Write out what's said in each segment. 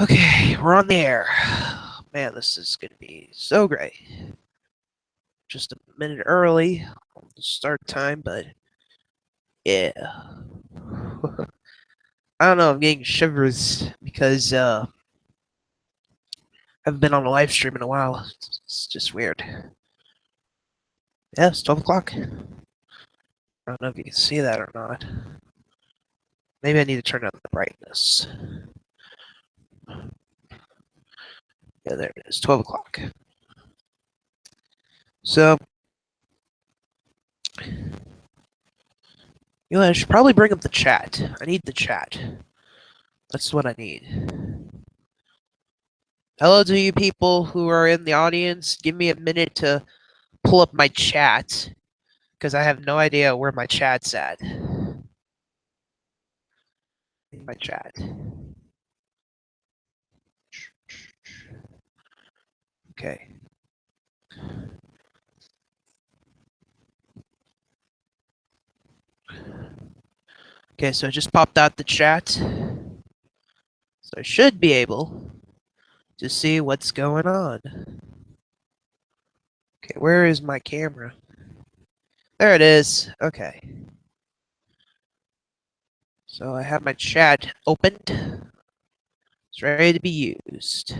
Okay, we're on the air. Man, this is going to be so great. Just a minute early on the start time, but yeah. I don't know, I'm getting shivers because I haven't been on a live stream in a while. It's just weird. Yeah, it's 12 o'clock. I don't know if you can see that or not. Maybe I need to turn up the brightness. Yeah, there it is, 12 o'clock. So, I should probably bring up the chat. I need the chat. That's what I need. Hello to you people who are in the audience. Give me a minute to pull up my chat, because I have no idea where my chat's at. My chat. Okay. Okay, so I just popped out the chat. So I should be able to see what's going on. Okay, where is my camera? There it is. Okay. So I have my chat opened. It's ready to be used.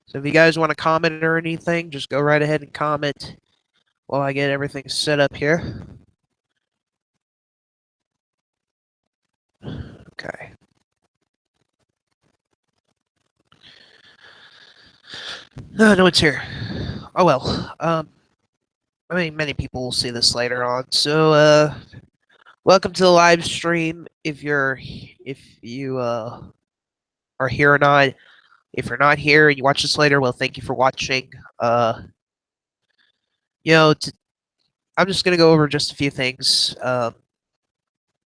So if you guys want to comment or anything, just go right ahead and comment while I get everything set up here. Okay. No one's here. Oh well. I mean, many people will see this later on. So, welcome to the live stream. If you are here or not. If you're not here and you watch this later, well, thank you for watching. I'm just gonna go over just a few things,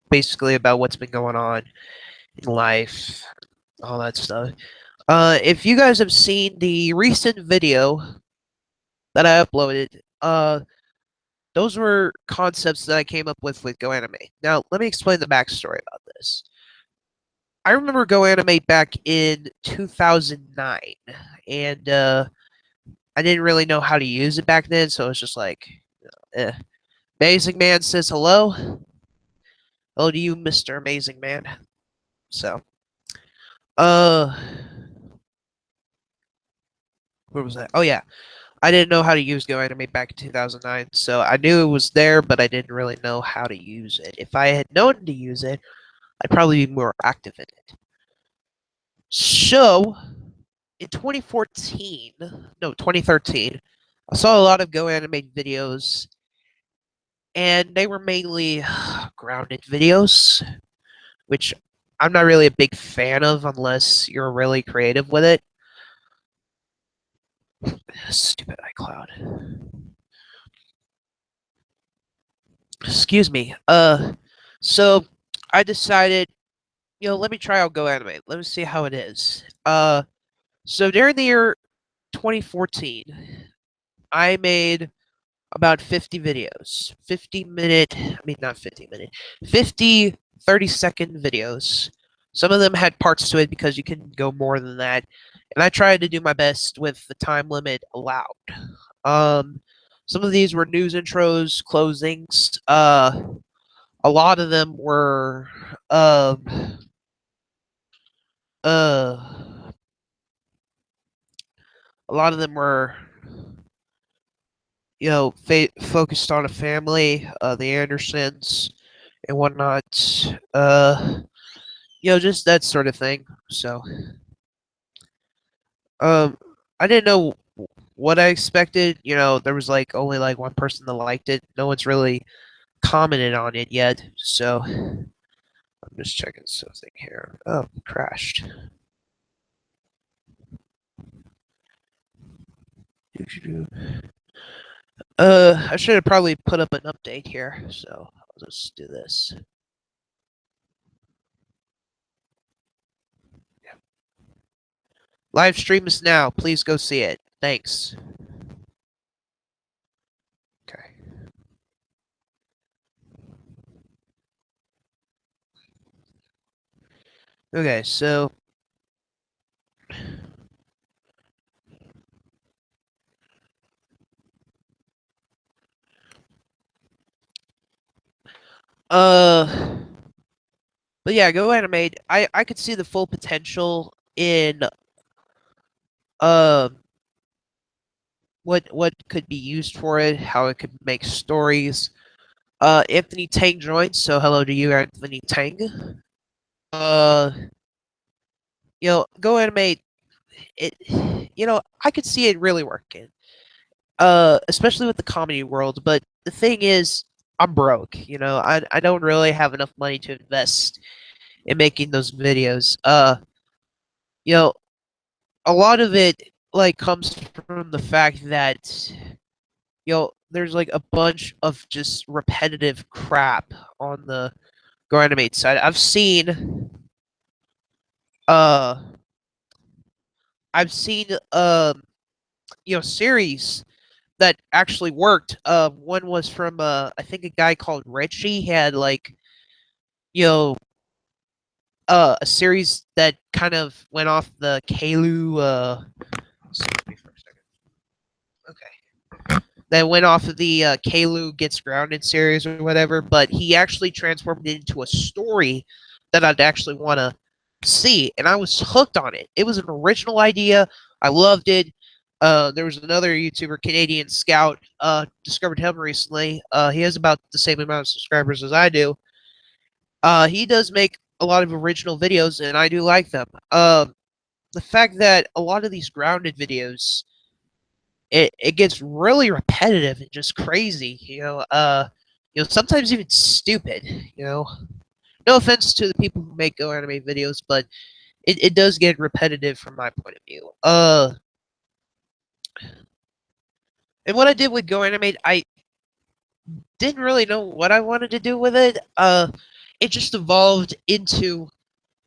basically about what's been going on in life, all that stuff. If you guys have seen the recent video that I uploaded, those were concepts that I came up with GoAnimate. Now, let me explain the backstory about this. I remember GoAnimate back in 2009, and I didn't really know how to use it back then, so it was just like, eh. Amazing Man says hello. Hello to you, Mr. Amazing Man. So, uh, where was that? Oh, yeah. I didn't know how to use GoAnimate back in 2009, so I knew it was there, but I didn't really know how to use it. If I had known to use it, I'd probably be more active in it. So, in 2013, I saw a lot of GoAnimate videos, and they were mainly grounded videos, which I'm not really a big fan of unless you're really creative with it. Stupid iCloud. Excuse me. So I decided, let me try out GoAnimate. Let me see how it is. So during the year 2014, I made about 50 videos. 50 30-second videos. Some of them had parts to it because you can go more than that. And I tried to do my best with the time limit allowed. Some of these were news intros, closings. A lot of them were uh, a lot of them were focused on a family, the Andersons and whatnot. Just that sort of thing. So, I didn't know what I expected. There was only one person that liked it. No one's really commented on it yet. So, I'm just checking something here. Oh, crashed. I should have probably put up an update here, so I'll just do this. Yeah. Live stream is now. Please go see it. Thanks. Okay. Okay, so uh but yeah, GoAnimate, I could see the full potential in um what could be used for it, how it could make stories. Anthony Tang joined, so hello to you, Anthony Tang. Uh GoAnimate, it I could see it really working. Especially with the comedy world, but the thing is I'm broke, I don't really have enough money to invest in making those videos. You know, a lot of it like comes from the fact that there's like a bunch of just repetitive crap on the GoAnimate side. Uh I've seen series that actually worked. One was from I think a guy called Richie. He had like you know a series that kind of went off the Kalu. Excuse me for a second. Okay, that went off of the Kalu Gets Grounded series or whatever, but he actually transformed it into a story that I'd actually want to see, and I was hooked on it. It was an original idea. I loved it. There was another YouTuber, Canadian Scout, discovered him recently. He has about the same amount of subscribers as I do. He does make a lot of original videos, and I do like them. The fact that a lot of these grounded videos, it gets really repetitive and just crazy. Sometimes even stupid. No offense to the people who make GoAnimate videos, but it does get repetitive from my point of view. And what I did with GoAnimate, I didn't really know what I wanted to do with it. It just evolved into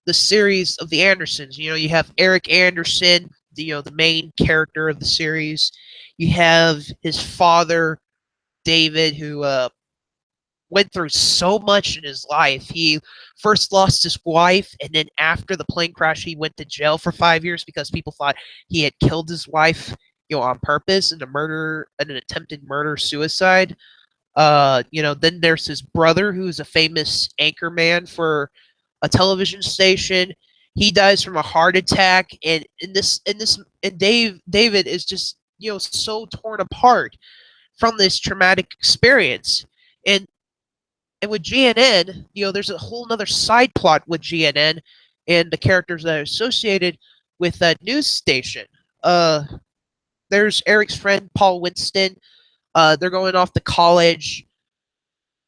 the series of the Andersons. You have Eric Anderson, the main character of the series. You have his father, David, who went through so much in his life. He first lost his wife, and then after the plane crash, he went to jail for 5 years because people thought he had killed his wife, on purpose in an attempted murder suicide. Then there's his brother, who's a famous anchorman for a television station. He dies from a heart attack, and David is just so torn apart from this traumatic experience. And with GNN, there's a whole other side plot with GNN and the characters that are associated with that news station. There's Eric's friend Paul Winston. They're going off to college.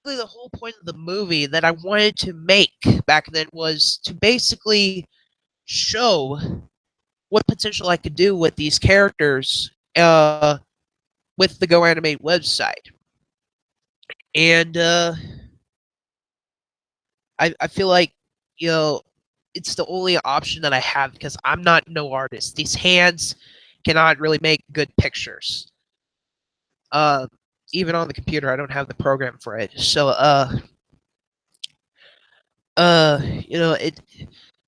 Really, the whole point of the movie that I wanted to make back then was to basically show what potential I could do with these characters with the GoAnimate website. And I feel like, it's the only option that I have because I'm not no artist. These hands cannot really make good pictures. Uh, Even on the computer, I don't have the program for it. So, it.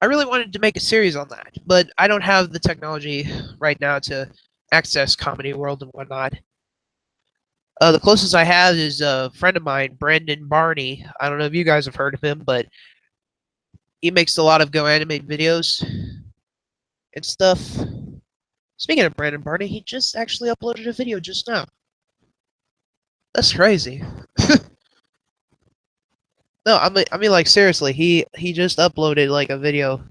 I really wanted to make a series on that, but I don't have the technology right now to access Comedy World and whatnot. The closest I have is a friend of mine, Brendan Barney. I don't know if you guys have heard of him, but he makes a lot of GoAnimate videos and stuff. Speaking of Brandon Barney, he just actually uploaded a video just now. That's crazy. No, I mean, like seriously, he just uploaded like a video,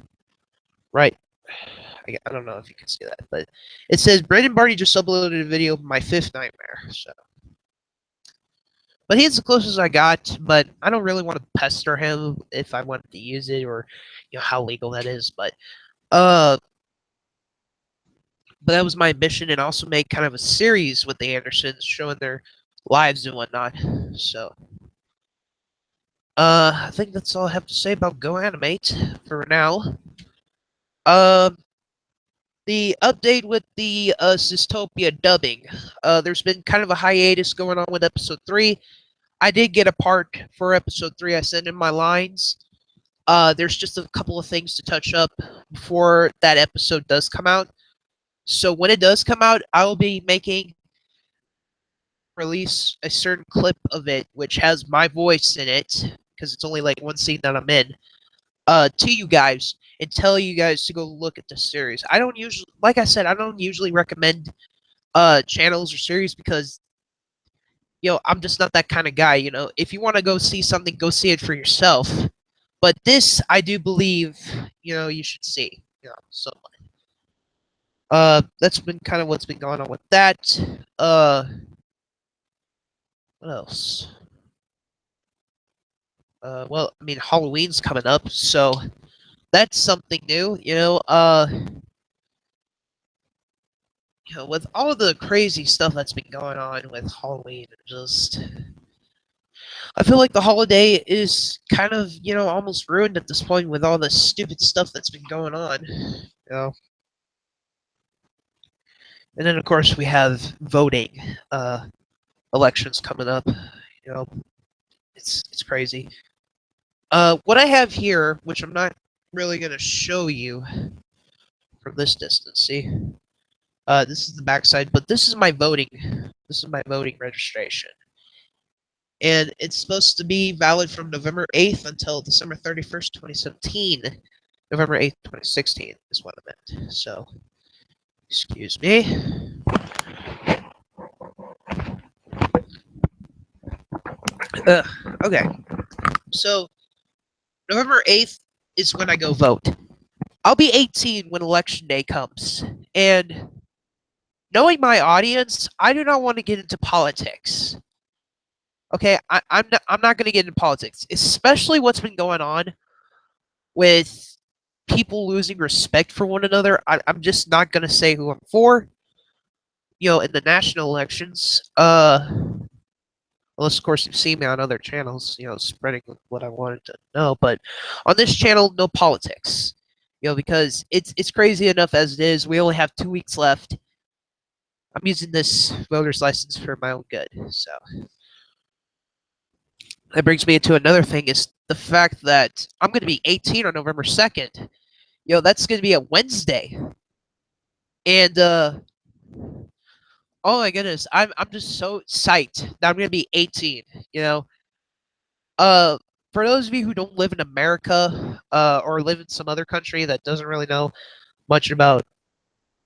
right? I don't know if you can see that, but it says Brandon Barney just uploaded a video of my fifth nightmare. So, but he's the closest I got. But I don't really want to pester him if I wanted to use it or how legal that is. Uh, but that was my ambition, and also make kind of a series with the Andersons, showing their lives and whatnot. So, I think that's all I have to say about GoAnimate for now. Um, the update with the Zistopia dubbing. There's been kind of a hiatus going on with episode 3. I did get a part for episode 3. I sent in my lines. There's just a couple of things to touch up before that episode does come out. So when it does come out, I will be making release a certain clip of it which has my voice in it, because it's only like one scene that I'm in, to you guys, and tell you guys to go look at the series. I don't usually, like I said, I don't usually recommend channels or series because I'm just not that kind of guy. If you want to go see something, go see it for yourself. But this, I do believe, you should see. So that's been kind of what's been going on with that. What else? Well, I mean, Halloween's coming up, so that's something new. With all the crazy stuff that's been going on with Halloween, I feel like the holiday is kind of, almost ruined at this point with all the stupid stuff that's been going on. And then of course we have voting, elections coming up. You know, it's crazy. What I have here, which I'm not really gonna show you from this distance. See, this is the backside, but this is my voting. This is my voting registration, and it's supposed to be valid from November 8th until December 31st, 2017. November 8th, 2016 is what I meant. So, excuse me. Okay, so November 8th is when I go vote. I'll be 18 when election day comes, and knowing my audience, I do not want to get into politics. Okay, I'm not going to get into politics, especially what's been going on with people losing respect for one another. I'm just not going to say who I'm for. In the national elections, unless of course you've seen me on other channels, spreading what I wanted to know. But on this channel, no politics. Because it's crazy enough as it is. We only have 2 weeks left. I'm using this voter's license for my own good. So that brings me into another thing, is the fact that I'm going to be 18 on November 2nd. That's going to be a Wednesday. And oh my goodness, I'm just so psyched that I'm going to be 18, Uh for those of you who don't live in America, or live in some other country that doesn't really know much about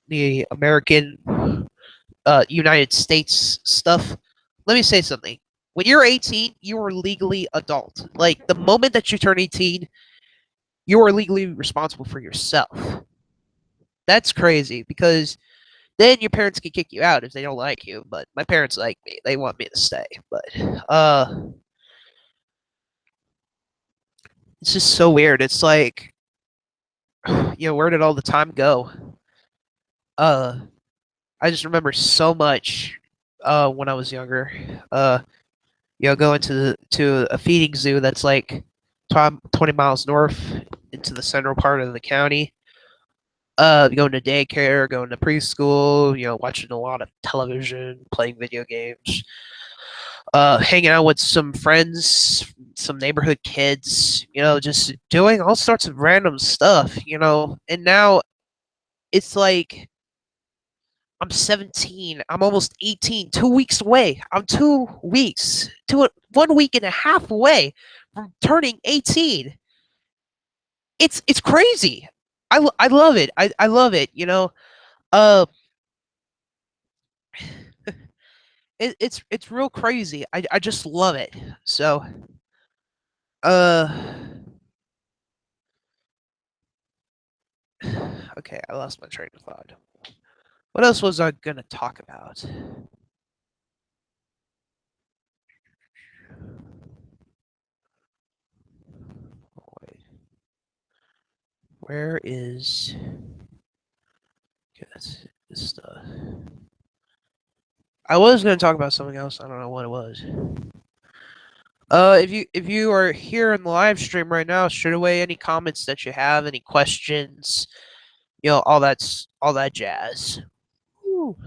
the American, United States stuff, let me say something. When you're 18, you are legally adult. Like, the moment that you turn 18, you are legally responsible for yourself. That's crazy, because then your parents can kick you out if they don't like you. But my parents like me; they want me to stay. But it's just so weird. It's like, where did all the time go? Uh, I just remember so much when I was younger. Going to a feeding zoo that's like 20 miles north into the central part of the county. Going to daycare, going to preschool, watching a lot of television, playing video games, hanging out with some friends, some neighborhood kids, just doing all sorts of random stuff, and now it's like I'm 17. I'm almost 18. 2 weeks away. I'm 2 weeks, 1 week and a half away from turning 18. It's crazy. I love it. I love it. Uh, it's real crazy. I just love it. So, uh, okay. I lost my train of thought. What else was I gonna talk about? Oh, wait. Where is? Okay, that's this stuff. I was gonna talk about something else. I don't know what it was. If you are here in the live stream right now, shoot away any comments that you have, any questions, all that jazz. Ooh.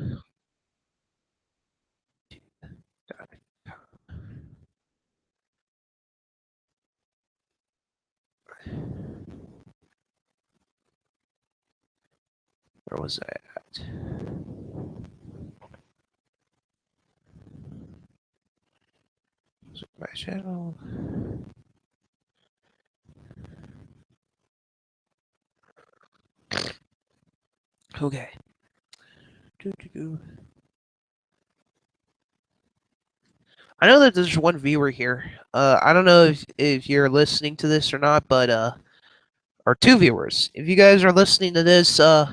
Where was I at? My channel. Okay. I know that there's one viewer here. I don't know if you're listening to this or not, but or two viewers. If you guys are listening to this, oh,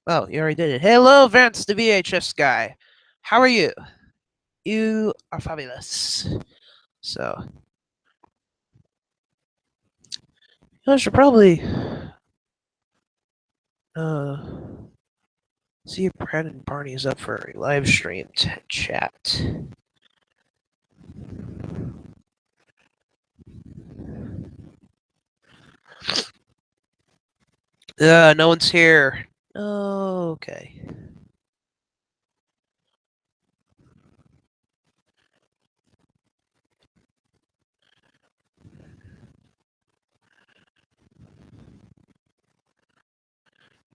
you already did it. Hello, Vance, the VHS guy. How are you? You are fabulous. So, I should probably uh see if Brendan Barney is up for a live stream chat. No one's here. Oh, okay.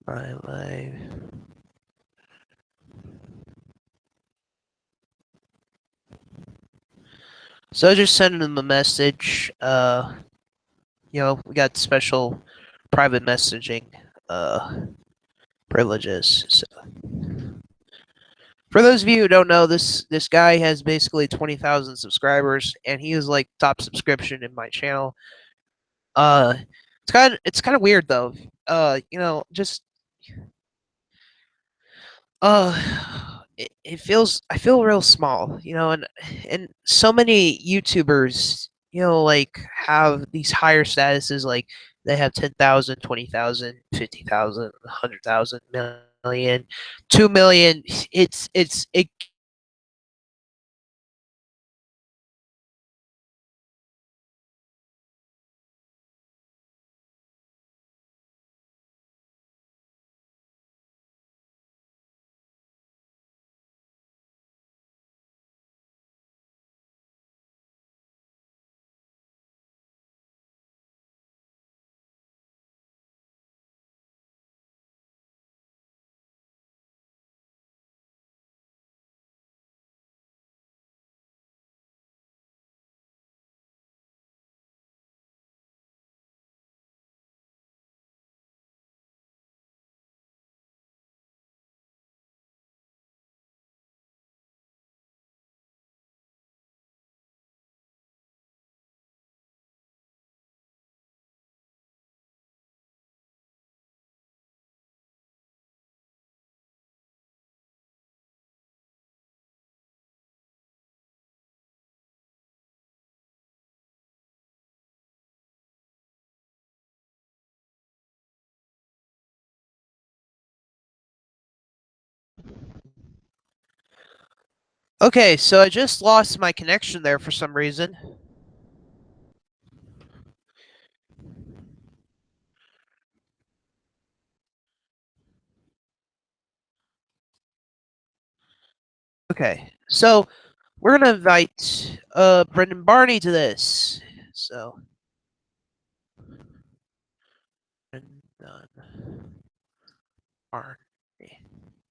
My live. So I just sent him a message. We got special private messaging privileges. So for those of you who don't know, this guy has basically 20,000 subscribers, and he is like top subscription in my channel. It's kind of weird though. Just I feel real small, and so many YouTubers, like have these higher statuses, like they have 10,000, 20,000, 50,000, 100,000, million, 2 million. It. Okay, so I just lost my connection there for some reason. Okay, so we're gonna invite Brendan Barney to this. So Brendan Barney.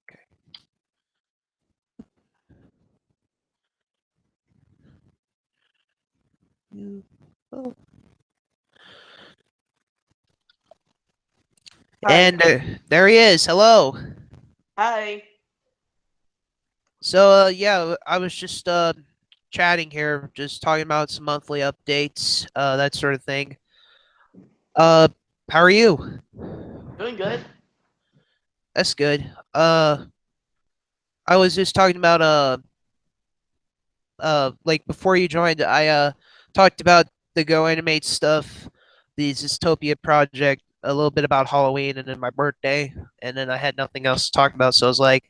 Okay. Oh. Hi. And there he is. Hello. Hi. So yeah, I was just chatting here, just talking about some monthly updates, that sort of thing. Uh, how are you? Doing good. That's good. I was just talking about like before you joined, I talked about the GoAnimate stuff, the Zistopia project, a little bit about Halloween, and then my birthday, and then I had nothing else to talk about, so I was like,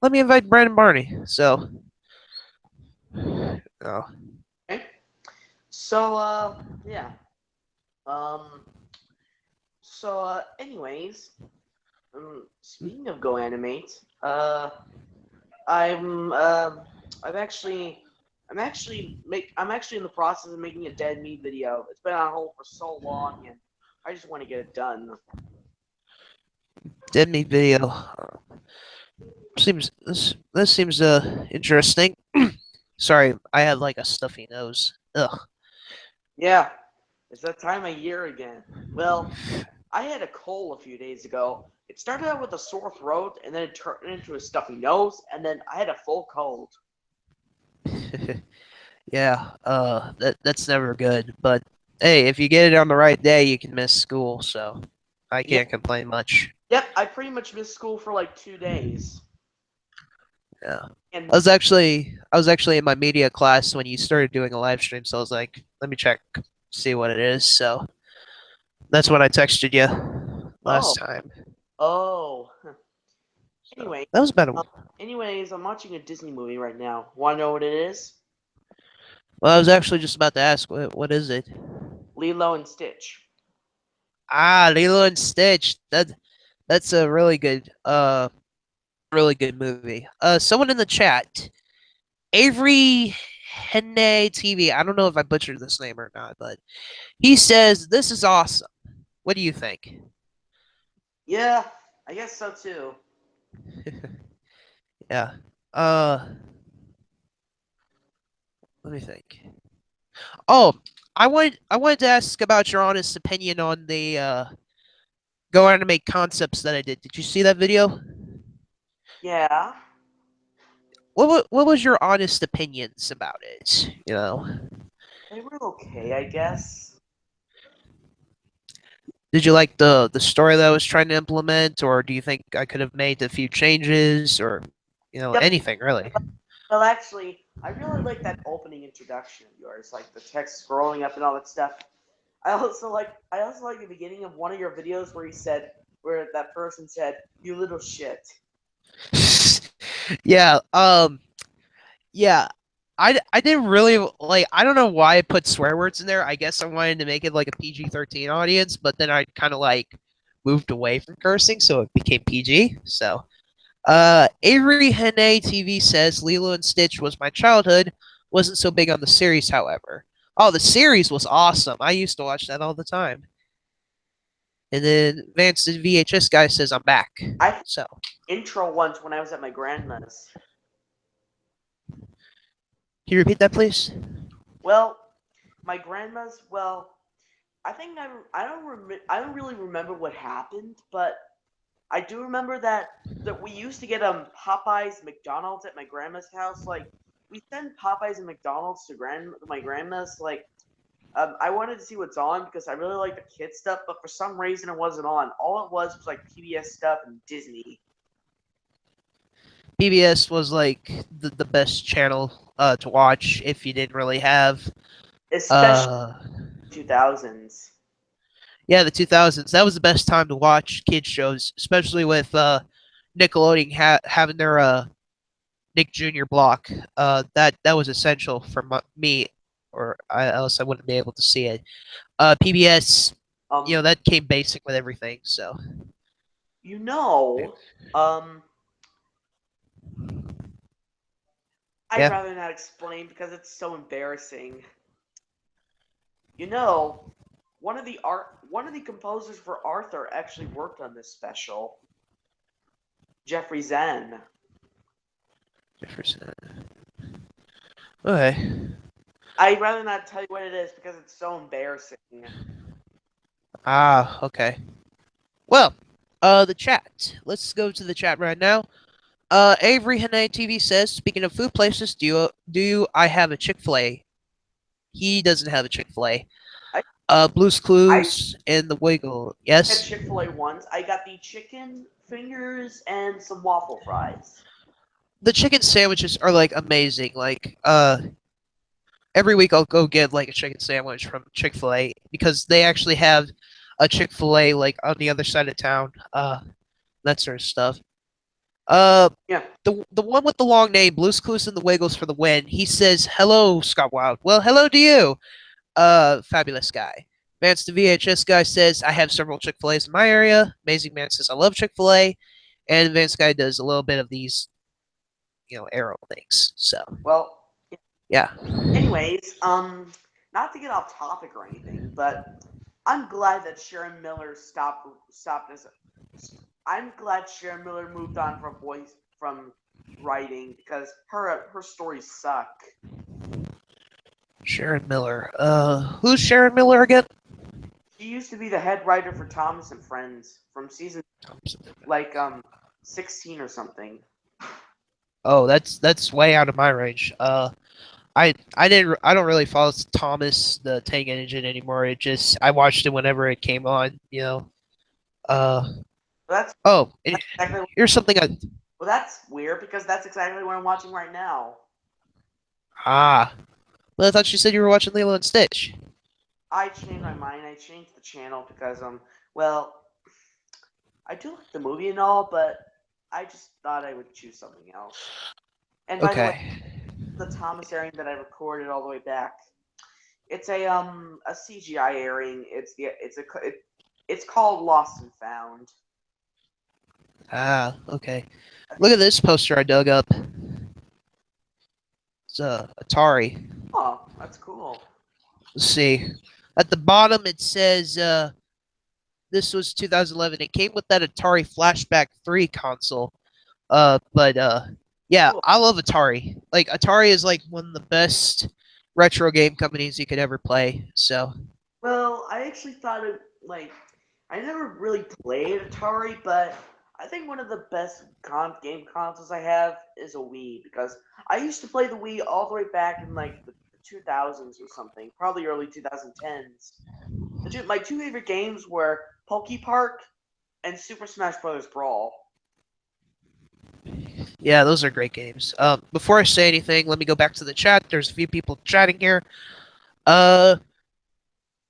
let me invite Brandon Barney. So, oh, Okay. So, yeah. Um, anyways, speaking of GoAnimate, I'm, I've actually, I'm actually in the process of making a dead meat video. It's been on hold for so long, and I just want to get it done. Demi video. Seems this seems interesting. Sorry, I have like a stuffy nose. Ugh. Yeah, it's that time of year again. Well, I had a cold a few days ago. It started out with a sore throat, and then it turned into a stuffy nose, and then I had a full cold. Yeah, that's never good. But hey, if you get it on the right day, you can miss school. So I Yep, can't complain much. yep. I pretty much missed school for like 2 days, Yeah. and I was actually in my media class when you started doing a live stream, so I was like, let me check, see what it is. So that's when I texted you oh, last time. oh. So Anyway, that was about a um, anyways, I'm watching a Disney movie right now. Want to know what it is? well, I was actually just about to ask what is it? Lilo and Stitch. Ah, Lilo and Stitch. That's a really good movie. Someone in the chat, Avery Henne TV. I don't know if I butchered this name or not, but he says this is awesome. What do you think? Yeah, I guess so too. Yeah. Uh, let me think. Oh, I wanted to ask about your honest opinion on the GoAnimate concepts that I did. Did you see that video? Yeah, What was your honest opinions about it? You know, they were okay, I guess. did you like the story that I was trying to implement, or do you think I could have made a few changes, or Yep. anything really? Well, actually, I really like that opening introduction of yours, like the text scrolling up and all that stuff. I also like the beginning of one of your videos where that person said, "You little shit." Yeah. Yeah. I didn't really like. I don't know why I put swear words in there. I guess I wanted to make it like a PG-13 audience, but then I kind of like moved away from cursing, so it became PG. So, Avery Hene TV says Lilo and Stitch was my childhood. Wasn't so big on the series, however. Oh, the series was awesome. I used to watch that all the time. And then Vance the VHS guy says I'm back. I had So, an intro once when I was at my grandma's. can you repeat that, please? Well, my grandma's. Well, I think I don't really remember what happened, but I do remember that we used to get Popeyes, McDonald's at my grandma's house. Like we send Popeyes and McDonald's to my grandma's. Like I wanted to see what's on because I really like the kid stuff, but for some reason it wasn't on. All it was like PBS stuff and Disney, PBS was like the best channel to watch if you didn't really have especially uh 2000s. yeah, the 2000s. That was the best time to watch kids shows, especially with Nickelodeon having their Nick Jr. block. That was essential for me, or else I wouldn't be able to see it. PBS, Um, that came basic with everything. So you know, um, I'd yeah, rather not explain because it's so embarrassing. You know, one of the composers for Arthur actually worked on this special. Jeffrey Zen. Jefferson. Okay. I'd rather not tell you what it is because it's so embarrassing. Ah, okay. Well, the chat. Let's go to the chat right now. Avery Hene TV says, speaking of food places, I have a Chick-fil-A? He doesn't have a Chick-fil-A. I Blue's I Clues and the Wiggle. had Yes. Chick-fil-A once. I got the chicken fingers and some waffle fries. The chicken sandwiches are like amazing. Like every week I'll go get like a chicken sandwich from Chick-fil-A because they actually have a Chick-fil-A like on the other side of town. That sort of stuff. Uh, Yeah. the one with the long name, Blue's Clues and the Wiggles for the win. He says, "Hello, Scott Wild." Well, hello to you, fabulous guy. Vance the VHS guy says, "I have several Chick-fil-A's in my area." Amazing Man says, "I love Chick-fil-A," and Vance guy does a little bit of these, arrow things. So Well, yeah, anyways, not to get off topic or anything, but I'm glad that Sharon Miller stopped as I'm glad Sharon Miller moved on from writing because her stories suck. Sharon Miller. Who's Sharon Miller again? She used to be the head writer for Thomas and Friends from season like 16 or something. Oh, that's way out of my range. I don't really follow Thomas the Tank Engine anymore. It just I watched it whenever it came on. You know. Uh But oh, that's exactly here's something I well, that's weird because that's exactly what I'm watching right now. ah. Well, I thought you said you were watching Lilo and Stitch. I changed my mind. I changed the channel because well, I do like the movie and all, but I just thought I would choose something else. And by the way, Okay. the Thomas airing that I recorded all the way back, it's a CGI airing. It's called Lost and Found. Ah, okay. I Look think at this poster I dug up. It's Atari. oh, that's cool. Let's see. At the bottom it says this was 2011. It came with that Atari Flashback 3 console. But yeah, Cool. I love Atari. Like Atari is like one of the best retro game companies you could ever play. So Well, I actually thought it like I never really played Atari, but I think one of the best game consoles I have is a Wii because I used to play the Wii all the way back in like the 2000s or something, probably early 2010s. My two favorite games were Poke Park and Super Smash Bros. Brawl. yeah, those are great games. Before I say anything, let me go back to the chat. There's a few people chatting here. Uh,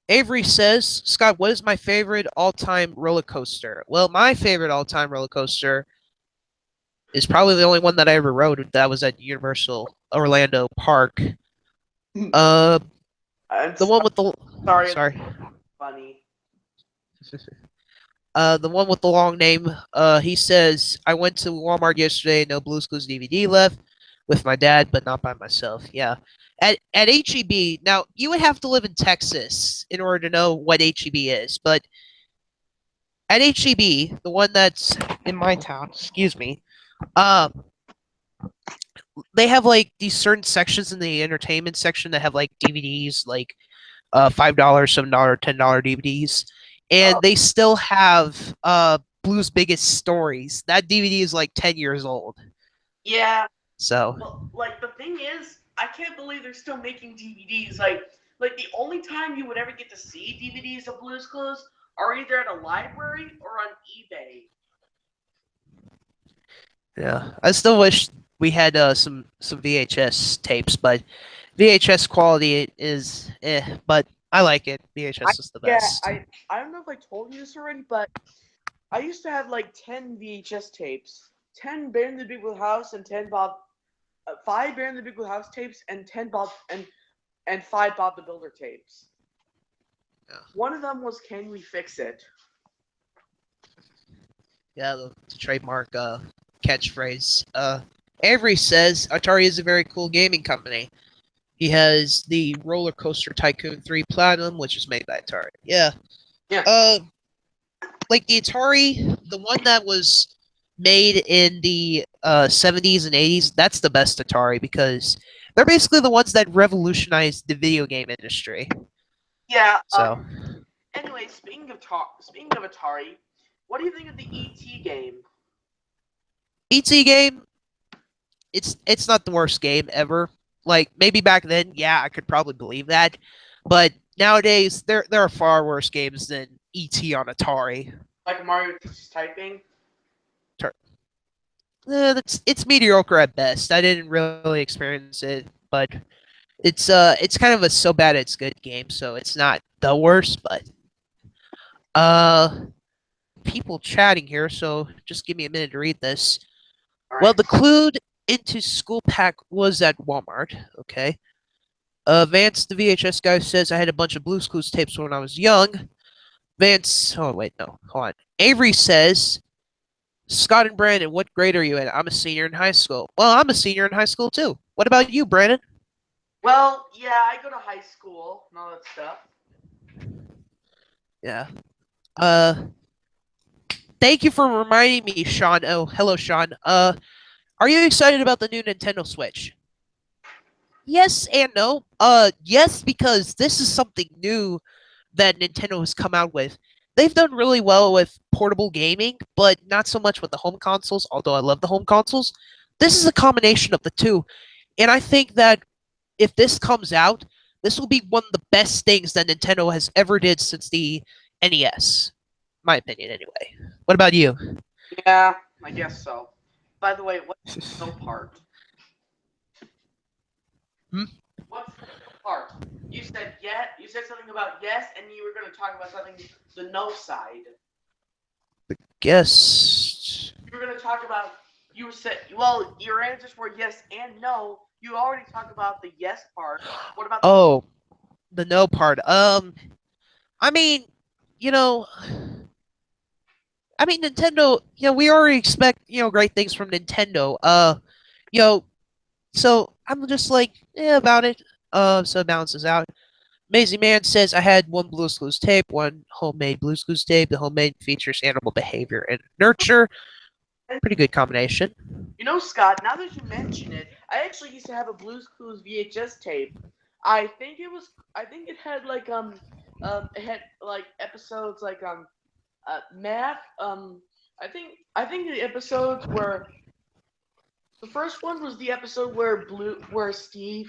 Avery says, Scott, what is my favorite all-time roller coaster? Well, my favorite all-time roller coaster is probably the only one that I ever rode. That was at Universal Orlando Park. Uh, I'm the one with the sorry, it's sorry. funny. The one with the long name. He says, I went to Walmart yesterday, no Blue's Clues DVD left with my dad, but not by myself. Yeah. At HEB, now you would have to live in Texas in order to know what HEB is, but at HEB, the one that's in my town, excuse me, um, they have like these certain sections in the entertainment section that have like DVDs, like $5, $7, $10 DVDs, Oh, and they still have Blue's Biggest Stories. That DVD is like 10 years old. yeah. So Well, like the thing is, I can't believe they're still making DVDs. Like the only time you would ever get to see DVDs of Blue's Clues are either at a library or on eBay. yeah, I still wish we had some VHS tapes, but VHS quality is but I like it. I VHS is the yeah, best. I don't know if I told you this already, but I used to have like 10 VHS tapes, 10 Bear in the Big Blue House and 10 five Bear in the Big Blue House tapes and 10 Bob and five Bob the Builder tapes. Yeah, One of them was Can We Fix It? yeah, the trademark catchphrase. Avery says Atari is a very cool gaming company. He has the Roller Coaster Tycoon 3 Platinum, which is made by Atari. Yeah. Yeah. Uh, like the Atari, the one that was made in the 70s and 80s, that's the best Atari because they're basically the ones that revolutionized the video game industry. Yeah. So, Anyway, speaking of Atari, what do you think of the ET game? ET game, it's not the worst game ever. Like maybe back then, yeah, I could probably believe that, but nowadays there are far worse games than ET on Atari. Like Mario teaches typing? It's mediocre at best. I didn't really experience it, but it's kind of a so bad it's good game, so it's not the worst, but uh people chatting here, so just give me a minute to read this. All Well, right. the clued into school pack was at Walmart, okay. Vance, the VHS guy, says I had a bunch of Blue's Clues tapes when I was young. Vance, oh wait, no, hold on. Avery says, Scott and Brandon, what grade are you in? I'm a senior in high school. Well, I'm a senior in high school too. What about you, Brandon? Well, yeah, I go to high school and all that stuff. Yeah. Uh, Thank you for reminding me, Sean. Oh, hello, Sean. Are you excited about the new Nintendo Switch? Yes and no. Yes, because this is something new that Nintendo has come out with. They've done really well with portable gaming, but not so much with the home consoles, although I love the home consoles. This is a combination of the two. And I think that if this comes out, this will be one of the best things that Nintendo has ever did since the NES. My opinion, anyway. What about you? Yeah, I guess so. By the way, what's the no part? Hmm? What's the no part? You said yeah. You said something about yes, and you were going to talk about something the no side. Guess. You were going to talk about. You said well, your answers were yes and no. You already talked about the yes part. What about the no? Oh, the no part. I mean, you know, Nintendo. We already expect great things from Nintendo. You know, so I'm just like, about it. So it balances out. Amazing Man says I had one Blue's Clues tape, one homemade Blue's Clues tape. The homemade features animal behavior and nurture. Pretty good combination. You know, Scott, now that you mention it, I actually used to have a Blue's Clues VHS tape. I think it was. I think it had like it had like episodes like math. I think the episodes were the first one was the episode where Steve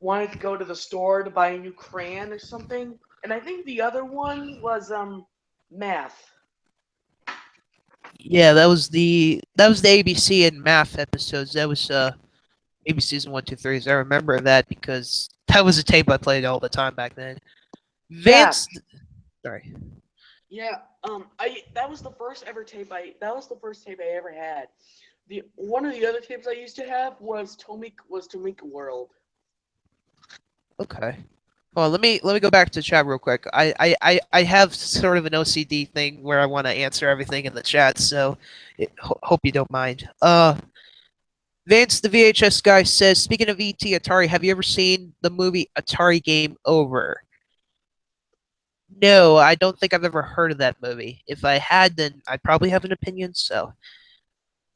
wanted to go to the store to buy a new crayon or something, and I think the other one was math. Yeah, that was the ABC and math episodes. That was ABC season 1, 2, 3. I remember that because that was a tape I played all the time back then. Yeah, Vance, sorry. yeah. I that was the first ever tape I that was the first tape I ever had. The one of the other tapes I used to have was Tomika World. Okay. Well, let me go back to the chat real quick. I have sort of an OCD thing where I want to answer everything in the chat, so hope you don't mind. Vance the VHS guy says, speaking of ET Atari, have you ever seen the movie Atari Game Over? No, I don't think I've ever heard of that movie. If I had, then I'd probably have an opinion. So,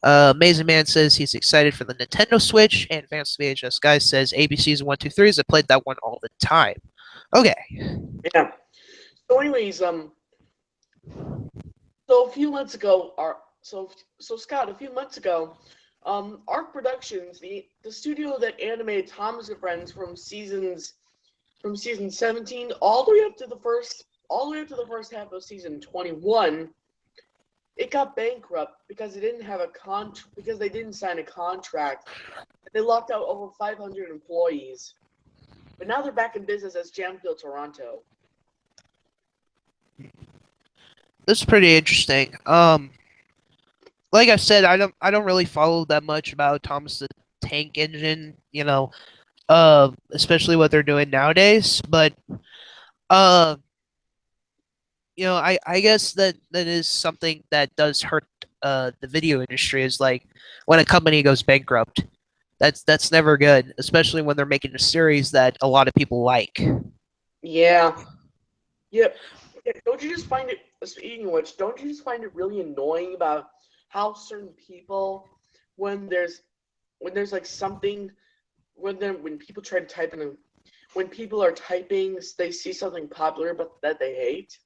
Amazing Man says he's excited for the Nintendo Switch, and Vance the VHS guy says ABC's 1, 2, 3s. I played that one all the time. Okay. Yeah. So, anyways, so a few months ago, Scott, a few months ago, Arc Productions, the studio that animated Thomas and Friends from season 17 all the way up to the first half of season 21, it got bankrupt because because they didn't sign a contract. They locked out over 500 employees. But now they're back in business as Jamfield Toronto. This is pretty interesting. Like I said, I don't really follow that much about Thomas the Tank Engine, especially what they're doing nowadays. But uh, I guess that is something that does hurt the video industry is like when a company goes bankrupt. That's never good, especially when they're making a series that a lot of people like. Yeah. Yep. Yeah, don't you just find it, speaking of which, don't you just find it really annoying about how certain people, when there's like something, when people try to type in a, when people are typing, they see something popular but that they hate?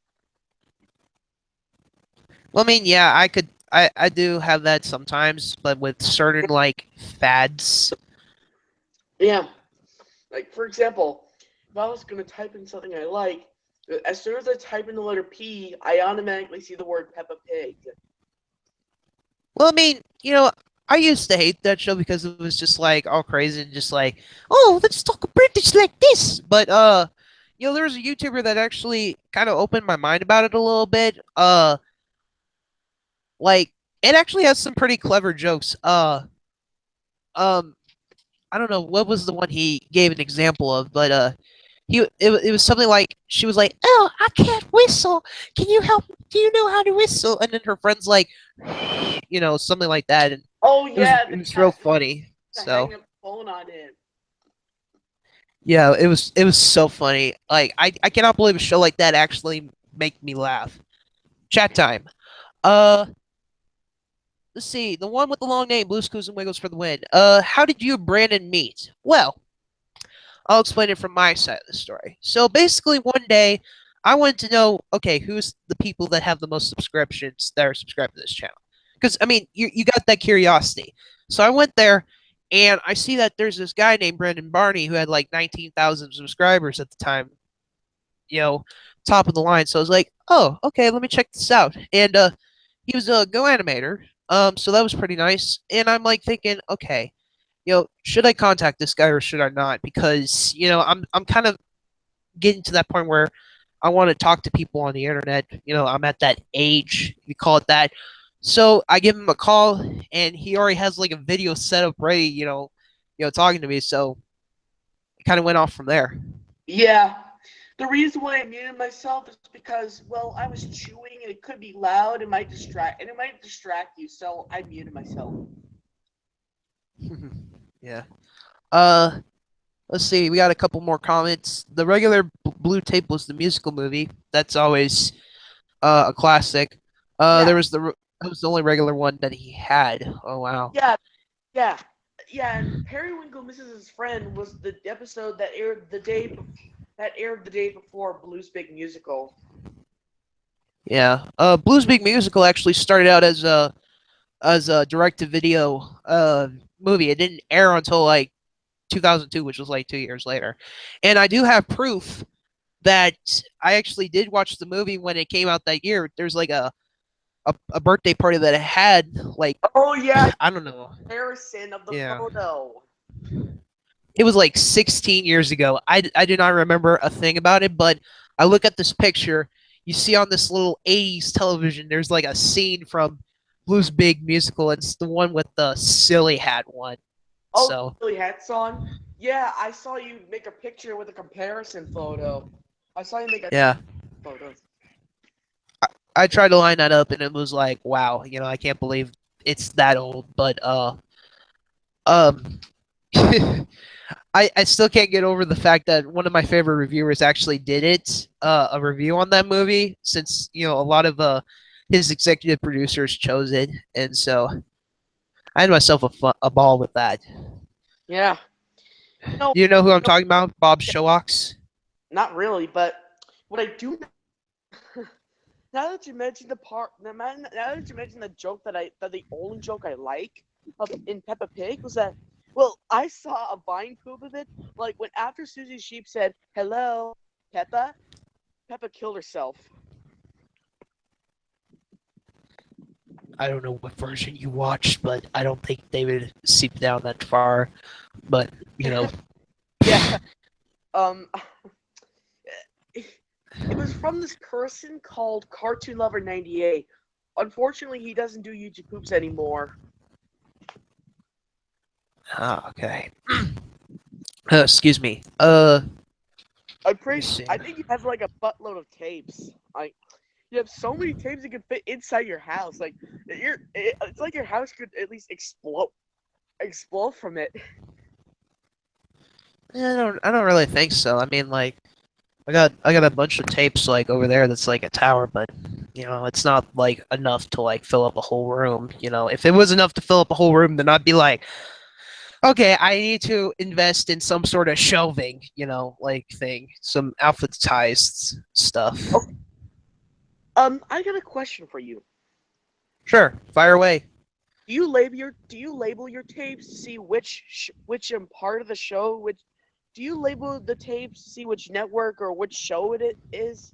Well, I mean, yeah, I do have that sometimes, but with certain like fads. Yeah. Like, for example, if I was going to type in something I like, as soon as I type in the letter P, I automatically see the word Peppa Pig. Well, I mean, I used to hate that show because it was just like all crazy and just like, oh, let's talk British like this. But there was a YouTuber that actually kind of opened my mind about it a little bit. Like it actually has some pretty clever jokes. Um, I don't know what was the one he gave an example of, but it was something like she was like, "Oh, I can't whistle. Can you help? Do you know how to whistle?" And then her friend's like, something like that, and Oh it was yeah, it was real funny. to So hang up the phone on him. yeah, it was so funny. Like I cannot believe a show like that actually make me laugh. Chat time. Uh, let's see. The one with the long name, Blues Clues and Wiggles for the win. How did you and Brandon meet? Well, I'll explain it from my side of the story. So basically, one day, I wanted to know, okay, who's the people that have the most subscriptions that are subscribed to this channel? Because I mean, you got that curiosity. So I went there, and I see that there's this guy named Brendan Barney who had like 19,000 subscribers at the time. You know, top of the line. So I was like, oh, okay, let me check this out. And he was a GoAnimator. So that was pretty nice. And I'm like thinking, okay, should I contact this guy or should I not? Because I'm kind of getting to that point where I want to talk to people on the internet. I'm at that age, you call it that. So I give him a call, and he already has like a video set up ready. Talking to me. So it kind of went off from there. Yeah. The reason why I muted myself is because, well, I was chewing and it could be loud. It might distract you, so I muted myself. Yeah. Uh, let's see. We got a couple more comments. The regular blue tape was the musical movie. That's always a classic. Yeah. That was the only regular one that he had. Oh wow. Yeah. Yeah. Yeah, and Periwinkle Misses His Friend was the episode that aired the day before Blue's Big Musical. Yeah. Blues Big Musical actually started out as a direct to video movie. It didn't air until like 2002, which was like 2 years later. And I do have proof that I actually did watch the movie when it came out that year. There's like a birthday party that I had like Oh yeah, I don't know. comparison of the Yeah. photo. It was like 16 years ago. I do not remember a thing about it, but I look at this picture. You see on this little 80s television, there's like a scene from Blues Big Musical. It's the one with the silly hat one. Oh, So, really hats on. Yeah, I saw you make a picture with a comparison photo. I saw you make a yeah. photo. I tried to line that up and it was like, wow, I can't believe it's that old, but um I still can't get over the fact that one of my favorite reviewers actually did a review on that movie since a lot of his executive producers chose it, and so I had myself a ball with that. Yeah. No, Do you know who I'm talking about? Bob Showox. not really, but what I do now that you mentioned the joke that the only joke I like in Peppa Pig was that, well, I saw a Vine poop of it, like when after Susie Sheep said hello Peppa, Peppa killed herself. I don't know what version you watched, but I don't think they would seep down that far. But Yeah. Um, it was from this person called Cartoon Lover 98. Unfortunately, he doesn't do YouTube poops anymore. okay. Excuse me. Let's see. I think you have like a buttload of tapes. Like you have so many tapes you can fit inside your house. Like it's like your house could at least explode from it. I don't really think so. I mean, like, I got a bunch of tapes like over there that's like a tower, but it's not like enough to like fill up a whole room. If it was enough to fill up a whole room, then I'd be like, okay, I need to invest in some sort of shelving, like thing, some alphabetized stuff. Okay. I got a question for you. Sure, fire away. Do you label your tapes to see which part of the show which do you label the tapes to see which network or which show it is?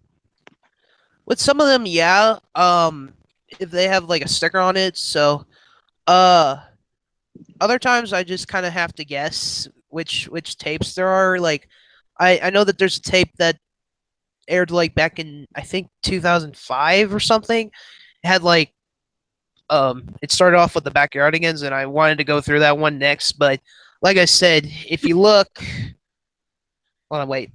With some of them, yeah. If they have like a sticker on it, so uh other times I just kind of have to guess which tapes there are. Like, I know that there's a tape that aired like back in I think 2005 or something. It had like it started off with the Backyardigans, and I wanted to go through that one next, but like I said, if you look, hold on, wait.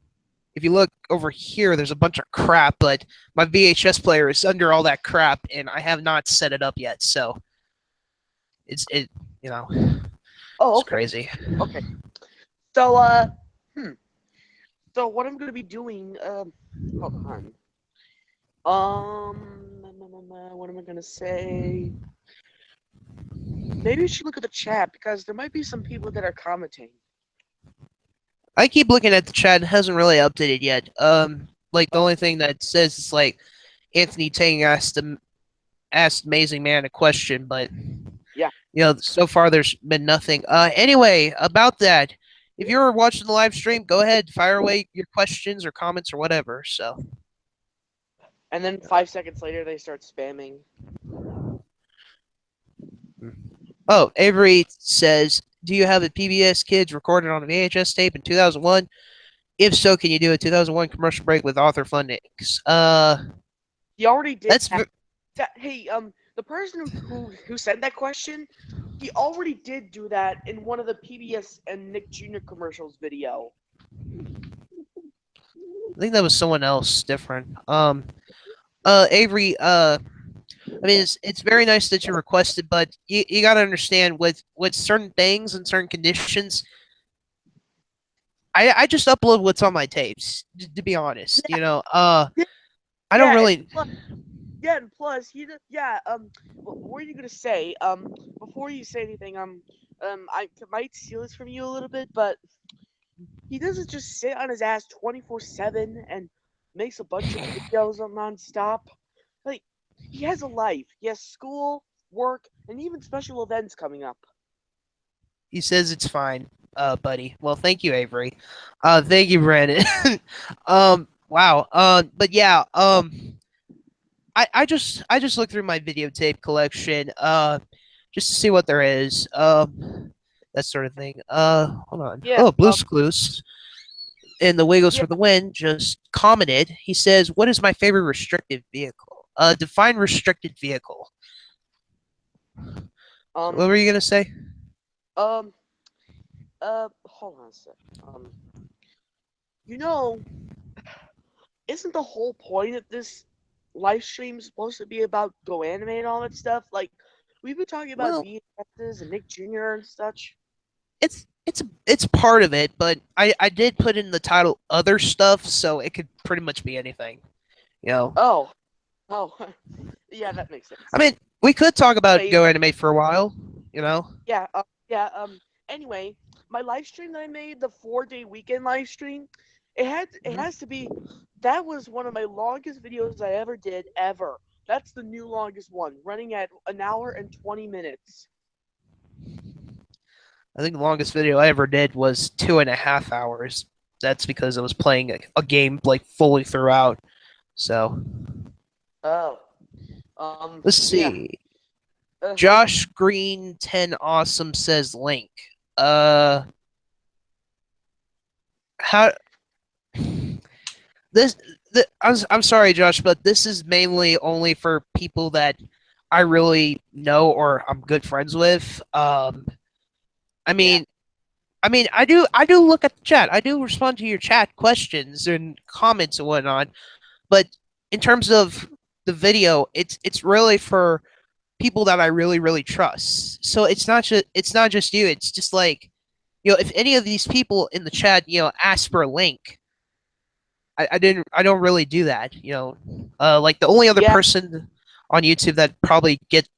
If you look over here, there's a bunch of crap, but my VHS player is under all that crap, and I have not set it up yet. So it you know Oh, it's okay. crazy. Okay. So hmm. So what I'm gonna be doing hold on. What am I gonna say? Maybe we should look at the chat because there might be some people that are commenting. I keep looking at the chat. It hasn't really updated yet. Like the only thing that says is like Anthony Tang asked Amazing Man a question, but Yeah. so far there's been nothing. Anyway, about that, if you're watching the live stream, go ahead, fire away your questions or comments or whatever. So. And then 5 seconds later, they start spamming. Oh, Avery says, "Do you have the PBS Kids recorded on a VHS tape in 2001? If so, can you do a 2001 commercial break with author fundings?" He already did That's that. Hey, the person who sent that question, he already did do that in one of the PBS and Nick Jr. commercials video. I think that was someone else different. Avery, I mean, it's very nice that you requested, but you got to understand with certain things and certain conditions. I just upload what's on my tapes, to be honest. I don't Yeah, really. and plus, what were you gonna say? Before you say anything, I might steal this from you a little bit, but he doesn't just sit on his ass 24/7 and makes a bunch of videos on nonstop. Like, he has a life. He has school, work, and even special events coming up. He says it's fine, buddy. Well, thank you, Avery. Thank you, Brandon. Wow. But yeah. I just looked through my videotape collection. Just to see what there is. That sort of thing. Hold on. Yeah, Oh, Blue's Clues and the Wiggles yeah, for the Win just commented. He says, "What is my favorite restricted vehicle? Define restricted vehicle." What um, were you gonna say? um, hold on a sec. You know, isn't the whole point of this live stream supposed to be about GoAnimate and all that stuff? Like, we've been talking about Well, VHSs and Nick Jr. and such. it's part of it, but I did put in the title other stuff, so it could pretty much be anything. You know, Oh, oh, yeah, that makes sense. I mean, we could talk about Anyway, GoAnimate for a while. You know, yeah, yeah. Anyway, my live stream that I made, the 4-day weekend live stream, it Mhm. has to be. That was one of my longest videos I ever did ever. That's the new longest one, running at an hour and 20 minutes. I think the longest video I ever did was 2.5 hours. That's because I was playing a game like fully throughout. So Oh, let's yeah. see. Uh-huh. Josh Green 10 Awesome says link. Uh, how this? I'm sorry, Josh, but this is mainly only for people that I really know or I'm good friends with. I Yeah. mean, I do look at the chat. I do respond to your chat questions and comments and whatnot. But in terms of the video, it's really for people that I really trust. So it's not just you. It's just like if any of these people in the chat ask for a link, I don't really do that. Like the only other Yeah. person on YouTube that probably get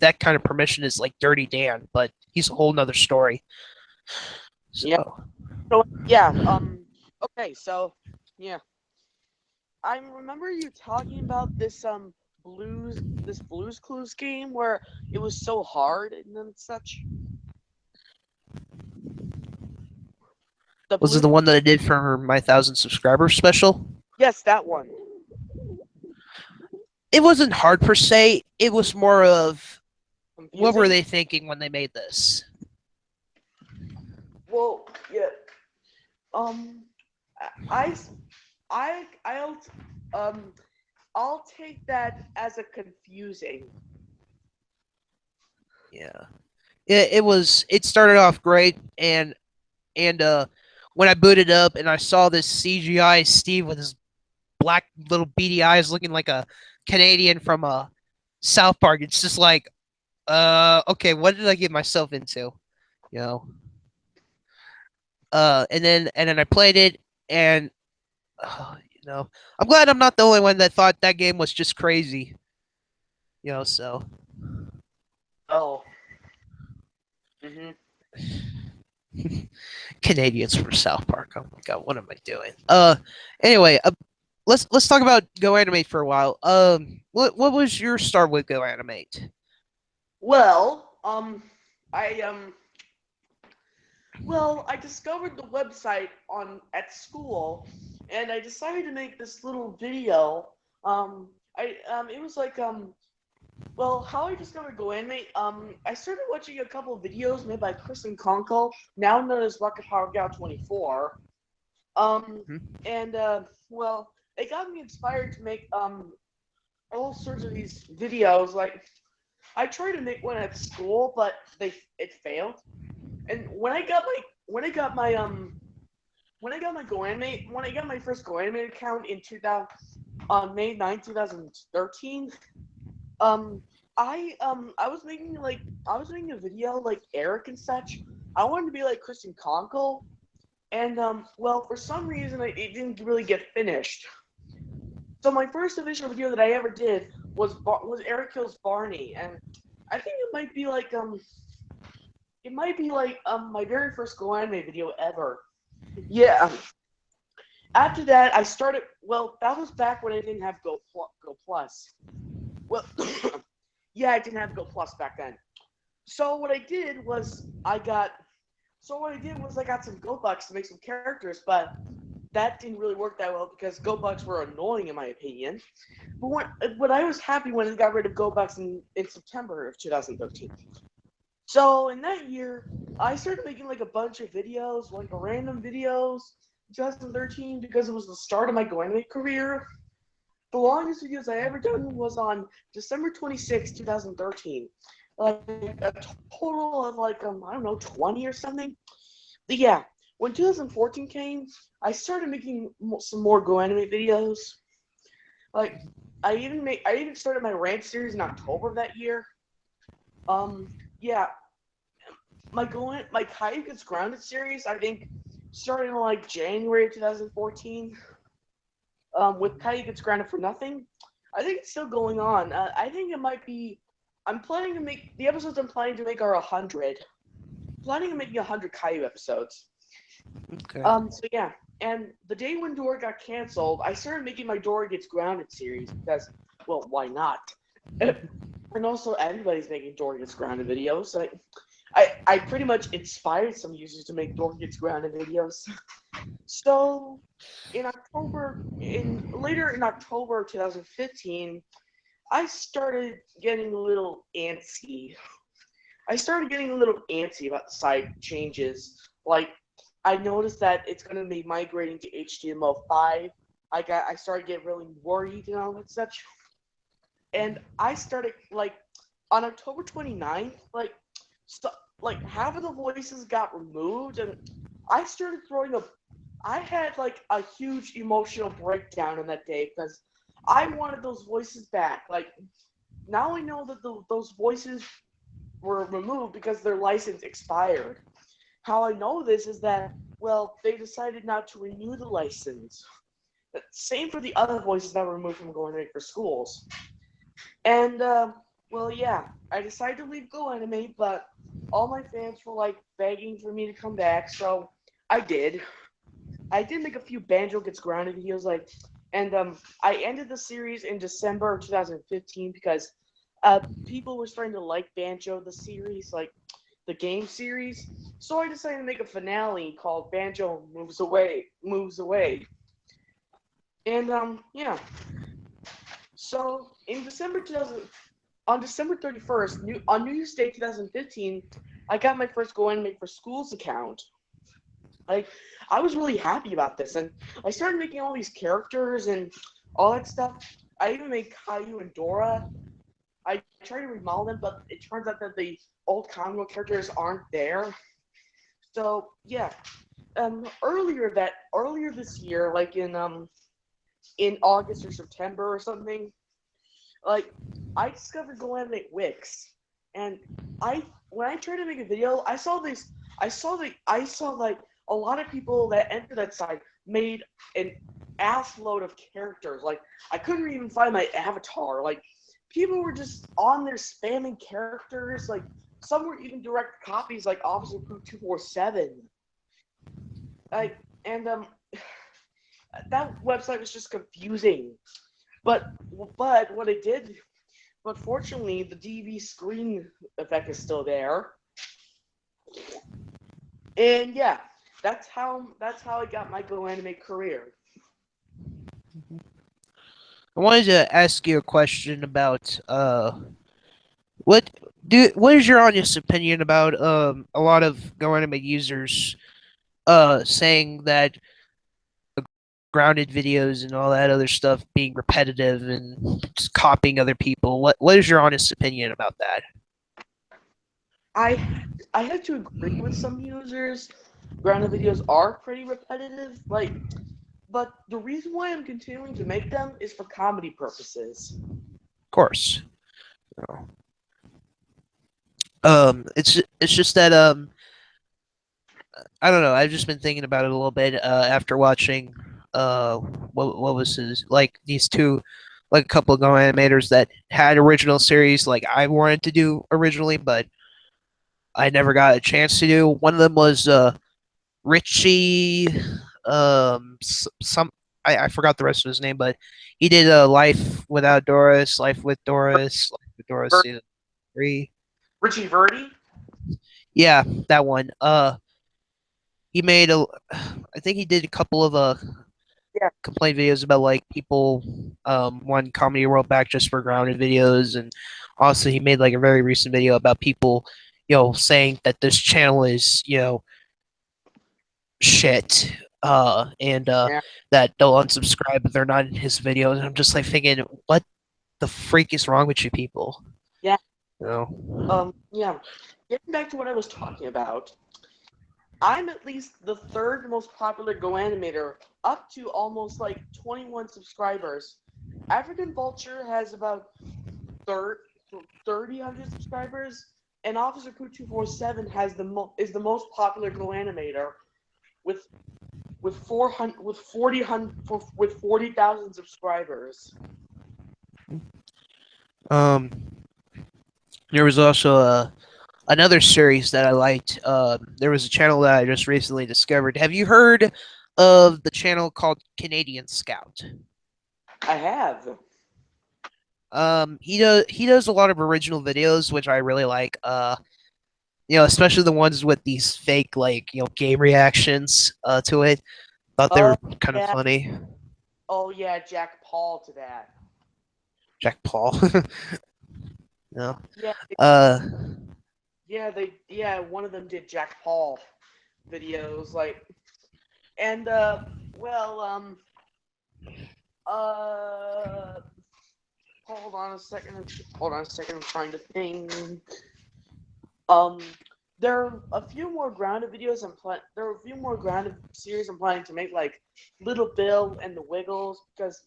that kind of permission is like Dirty Dan, but he's a whole nother story. Yeah. So. So yeah. Okay. So yeah. I remember you talking about this Blues Clues game where it was so hard and such. The Was it Blues. the one that I did for my 1,000 subscribers special? Yes, that one. It wasn't hard per se. It was more of what were Confusing. they thinking when they made this? Well, yeah. Um, I, I'll um, I'll take that as a confusing. Yeah. It started off great and when I booted up and I saw this CGI Steve with his black little beady eyes looking like a Canadian from South Park, it's just like okay, what did I get myself into? You know. And then I played it and I'm glad I'm not the only one that thought that game was just crazy. So Oh. Mhm. Canadians from South Park. Oh my god, what am I doing? Anyway, let's talk about GoAnimate for a while. What was your start with GoAnimate? Well, I well, I discovered the website on at school, and I decided to make this little video. It was like well, how I discovered GoAnimate. I started watching a couple of videos made by Kristen Conkle, now known as Rocket Power Gal 24. Um, Hmm? and well, it got me inspired to make all sorts of these videos. Like I tried to make one at school, but it failed. And when I got my first GoAnimate account in 2000 on May 9th, 2013, um I was making a video like Eric and such. I wanted to be like Kristen Conkle, and well, for some reason it didn't really get finished. So my first official video that I ever did was Eric Kills Barney, and I think it might be like my very first GoAnimate video ever. Yeah. After that, I started. Well, that was back when I didn't have Go Plus. Well, yeah, I didn't have Go Plus back then. So what I did was I got some Go Bucks to make some characters, but that didn't really work that well because Go Bucks were annoying in my opinion. But I was happy when I got rid of Go Bucks in September of 2013. So in that year, I started making like a bunch of videos, like random videos, 2013, because it was the start of my GoAnimate career. The longest videos I ever done was on December 26, 2013. Like a total of like I don't know, 20 or something. But yeah, when 2014 came, I started making some more GoAnimate videos. Like I even started my ranch series in October of that year. Yeah, my Caillou Gets Grounded series, I think, started in like January of 2014. With Caillou Gets Grounded for Nothing. I think it's still going on. I think it might be. I'm planning to make the episodes I'm planning to make are 100. Planning on making 100 Caillou episodes. Okay. So yeah, and the day when Dora got canceled, I started making my Dora Gets Grounded series because, well, why not? And also, everybody's making Dora Gets Grounded videos. I pretty much inspired some users to make Dora Gets Grounded videos. So, later in October 2015, I started getting a little antsy. I started getting a little antsy about the site changes. Like, I noticed that it's going to be migrating to HTML5. I started getting really worried and such. And I started like on October 29th, so, like half of the voices got removed, and I started throwing a. I had like a huge emotional breakdown on that day because I wanted those voices back. Like now I know that those voices were removed because their license expired. How I know this is that, well, they decided not to renew the license. Same for the other voices that were removed from GoAnimate for Schools. And well, yeah, I decided to leave GoAnimate, but all my fans were like begging for me to come back, so I did. I did make a few Banjo Gets Grounded videos, and I ended the series in December of 2015 because people were starting to like Banjo the series, like the game series. So I decided to make a finale called Banjo Moves Away, and yeah. So in December 2000, on December 31st, on New Year's Day 2015, I got my first GoAnimate for Schools account. Like, I was really happy about this, and I started making all these characters and all that stuff. I even made Caillou and Dora. I tried to remodel them, but it turns out that the old Congo characters aren't there. So yeah, earlier this year, like in August or September or something, like I discovered GoAnimate Wix, and when I tried to make a video, I saw like a lot of people that entered that site made an ass load of characters. Like I couldn't even find my avatar. Like people were just on there spamming characters. Like some were even direct copies, like Officer Crew 247. Like and that website was just confusing. But but what it did, but fortunately, the DV screen effect is still there. And yeah, that's how I got my GoAnimate career. I wanted to ask you a question about what what is your honest opinion about a lot of GoAnimate users saying that grounded videos and all that other stuff being repetitive and just copying other people. What is your honest opinion about that? I I have to agree with some users. Grounded videos are pretty repetitive, but the reason why I'm continuing to make them is for comedy purposes. Of course. It's just that I don't know. I've just been thinking about it a little bit after watching what was his like these two like a couple of Go animators that had original series like I wanted to do originally, but I never got a chance to do. One of them was Richie some I forgot the rest of his name, but he did Life Without Doris, Life with Doris, Life with Doris season 3. Richie Verdi? Yeah, that one. He made a I think he did a couple of Yeah. complaint videos about like people wanting Comedy World back just for grounded videos, and also he made like a very recent video about people saying that this channel is shit and Yeah. that they'll unsubscribe if they're not in his videos, and I'm just like thinking, what the freak is wrong with you people? Yeah. No. Yeah. Getting back to what I was talking about, I'm at least the third most popular GoAnimator, up to almost like 21 subscribers. African Vulture has about 3,000 subscribers, and Officer Crew 247 has is the most popular GoAnimator with 40,000 subscribers. Um, there was also another series that I liked. There was a channel that I just recently discovered. Have you heard of the channel called Canadian Scout? I have. He does a lot of original videos, which I really like. Especially the ones with these fake like game reactions to it. Thought they Oh were kind of yeah. funny. Oh yeah, Jack Paul to that. Jack Paul. no. Yeah, Uh. one of them did Jack Paul videos and well uh hold on a second, I'm trying to think. Um there are a few more grounded videos there are a few more grounded series I'm planning to make, like Little Bill and the Wiggles, because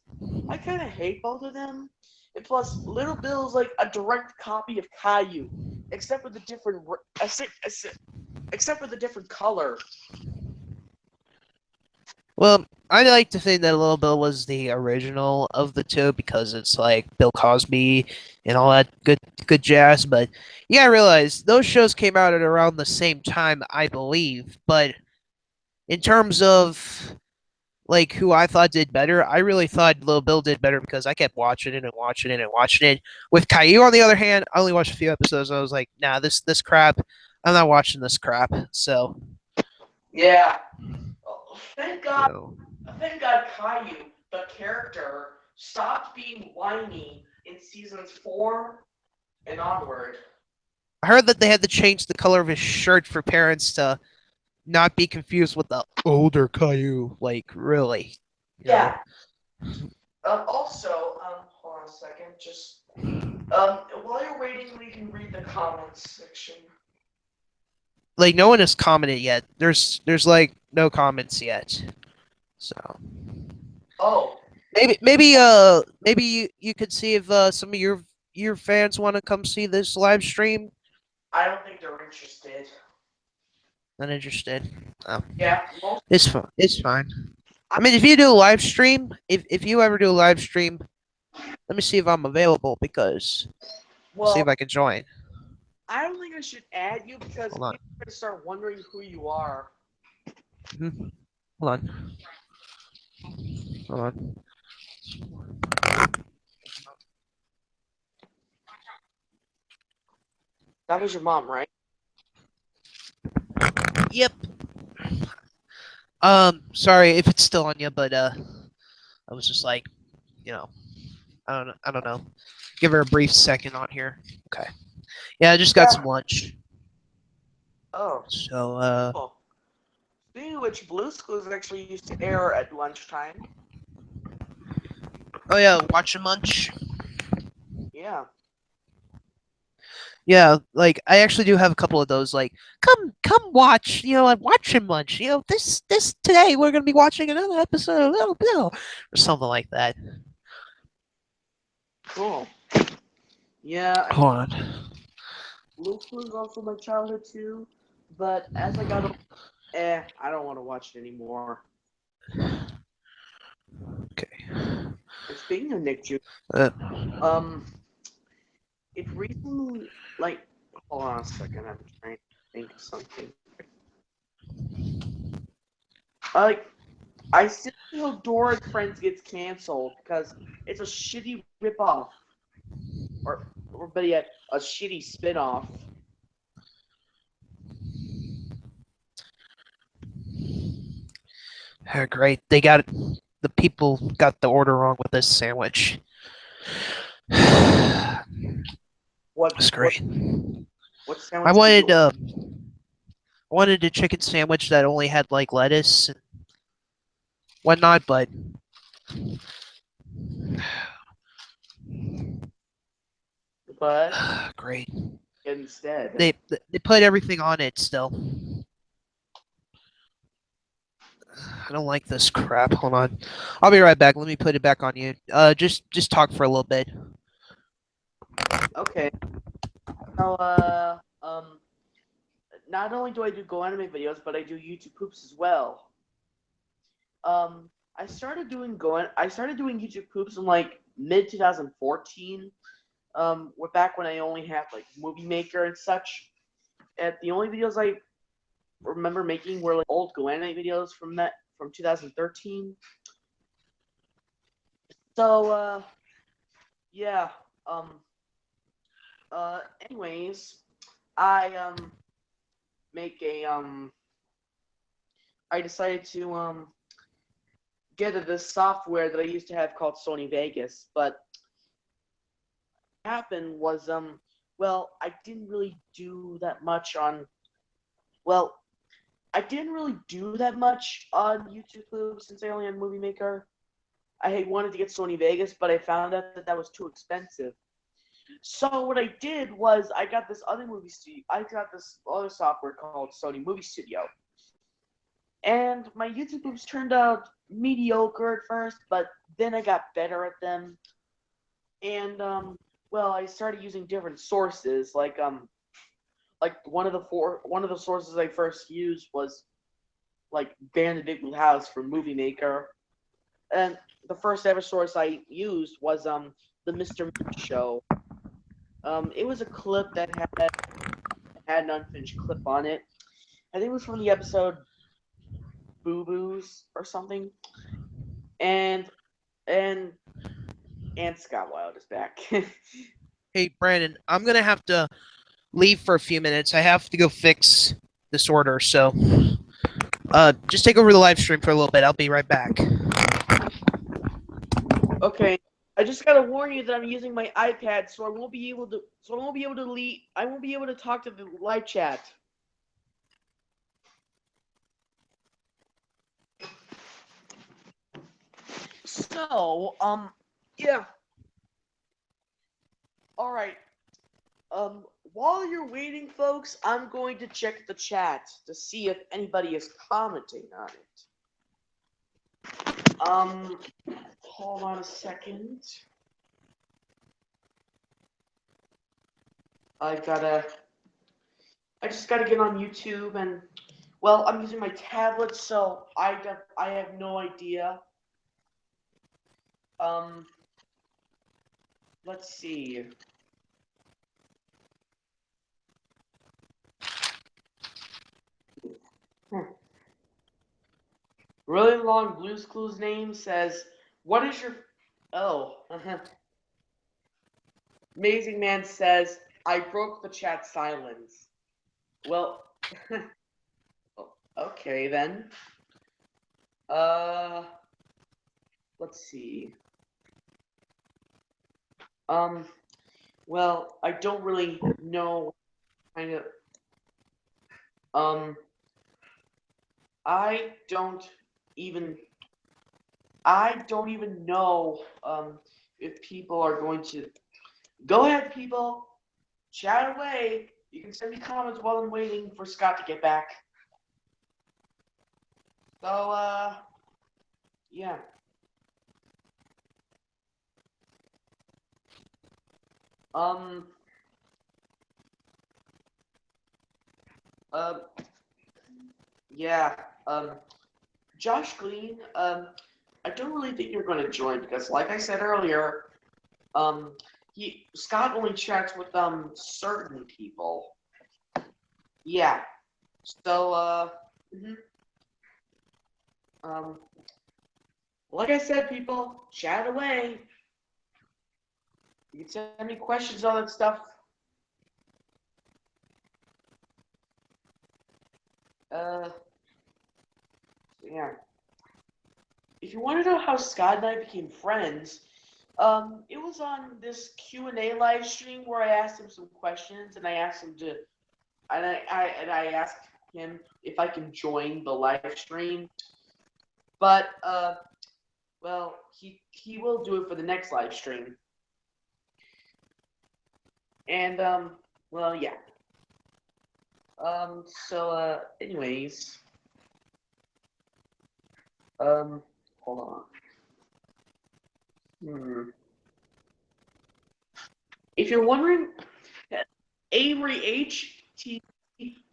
I kind of hate both of them. And plus, Little Bill is like a direct copy of Caillou, except with a different except with a different color. Well, I like to think that Little Bill was the original of the two because it's like Bill Cosby and all that good jazz. But yeah, I realize those shows came out at around the same time, I believe. But in terms of like who I thought did better, I really thought Little Bill did better because I kept watching it and watching it and watching it. With Caillou, on the other hand, I only watched a few episodes. And I was like, nah, this crap. I'm not watching this crap. So, Yeah. Oh, thank God. so Thank God Caillou, the character, stopped being whiny in seasons 4 and onward. I heard that they had to change the color of his shirt for parents to not be confused with the older Caillou. Like, really? You Yeah. know? Also, hold on a second. Just while you're waiting, we can read the comments section. Like, no one has commented yet. There's like no comments yet. So Oh, maybe you could see if some of your fans want to come see this live stream. I don't think they're interested. Not interested. Oh. Yeah, most. It's fine. It's fine. I mean, if you do a live stream, if you ever do a live stream, Let me see if I'm available because I'll see if Well, I can join. I don't think I should add you because Hold on. people are gonna start wondering who you are. Mhm. Hold on. Hold on. That was your mom, right? Yep. Sorry if it's still on you, but I was just like, you know, I don't know. Give her a brief second on here. Okay. Yeah, I just got Yeah. some lunch. Oh. So Cool. Speaking of which, Blue Schools actually used to air at lunchtime. oh yeah, watching lunch. Yeah. Yeah, like I actually do have a couple of those. Like, come watch. You know, I'm watching lunch. You know, this today we're gonna be watching another episode of Little Bill or something like that. Cool. Yeah, I mean, Hold on. Blue Schools is also my childhood too. But as I got older, I don't want to watch it anymore. Okay. And speaking of Nick Jr., Uh, um, it recently, like, hold on a second, I'm trying to think of something. Like, I still feel Dora and Friends gets canceled because it's a shitty ripoff, or better yet, a shitty spinoff. great. They got the people got the order wrong with this sandwich. That's What what great. what I sandwich did wanted you? uh, I wanted a chicken sandwich that only had like lettuce and whatnot, but But great. instead, They put everything on it still. I don't like this crap. Hold on. I'll be right back. Let me put it back on you. Just talk for a little bit. okay. So not only do I do GoAnimate videos, but I do YouTube poops as well. I started doing YouTube poops in like mid 2014. Back when I only had like Movie Maker and such. And the only videos I remember making were like old GoAnimate videos from 2013. So yeah. Um Anyways, I make a I decided to get this software that I used to have called Sony Vegas, but what happened was well, I didn't really do that much on well, I didn't really do that much on YouTube since I only had Movie Maker. I had wanted to get Sony Vegas, but I found out that that was too expensive. So what I did was I got this other movie studio. I got this other software called Sony Movie Studio, and my YouTube movies turned out mediocre at first, but then I got better at them. And well, I started using different sources. Like one of the sources I first used was like Benedict House from Movie Maker, and the first ever source I used was the Mr. Mitch Show. It was a clip that had an unfinished clip on it. I think it was from the episode Boo Boos or something. And and Scott Wild is back. Hey, Brandon, I'm gonna have to leave for a few minutes. I have to go fix this order, so just take over the live stream for a little bit. I'll be right back. Okay. I just gotta warn you that I'm using my iPad, so I won't be able to. I won't be able to talk to the live chat. So, yeah. All right. While you're waiting, folks, I'm going to check the chat to see if anybody is commenting on it. Hold on a second. I gotta. I just gotta get on YouTube and. Well, I'm using my tablet, so I have no idea. Um. let's see. Really long Blue's Clues name says, "What is your?" Oh, Amazing Man says, "I broke the chat silence." Well, okay then. Let's see. Well, I don't really know. Kind of. Um, I don't even. I don't even know. If people are going to. Go ahead, people. Chat away. You can send me comments while I'm waiting for Scott to get back. So, yeah. Um, uh, yeah. Josh Green, I don't really think you're going to join because, like I said earlier, Scott only chats with certain people. Yeah. So, mhm. um, like I said, people, chat away. You can send me questions, all that stuff. Yeah. If you want to know how Scott and I became friends, it was on this Q&A live stream where I asked him some questions, and I asked him to, and I asked him if I can join the live stream, but well, he will do it for the next live stream, and well, yeah. So anyways, hold on. If you're wondering, Avery HT,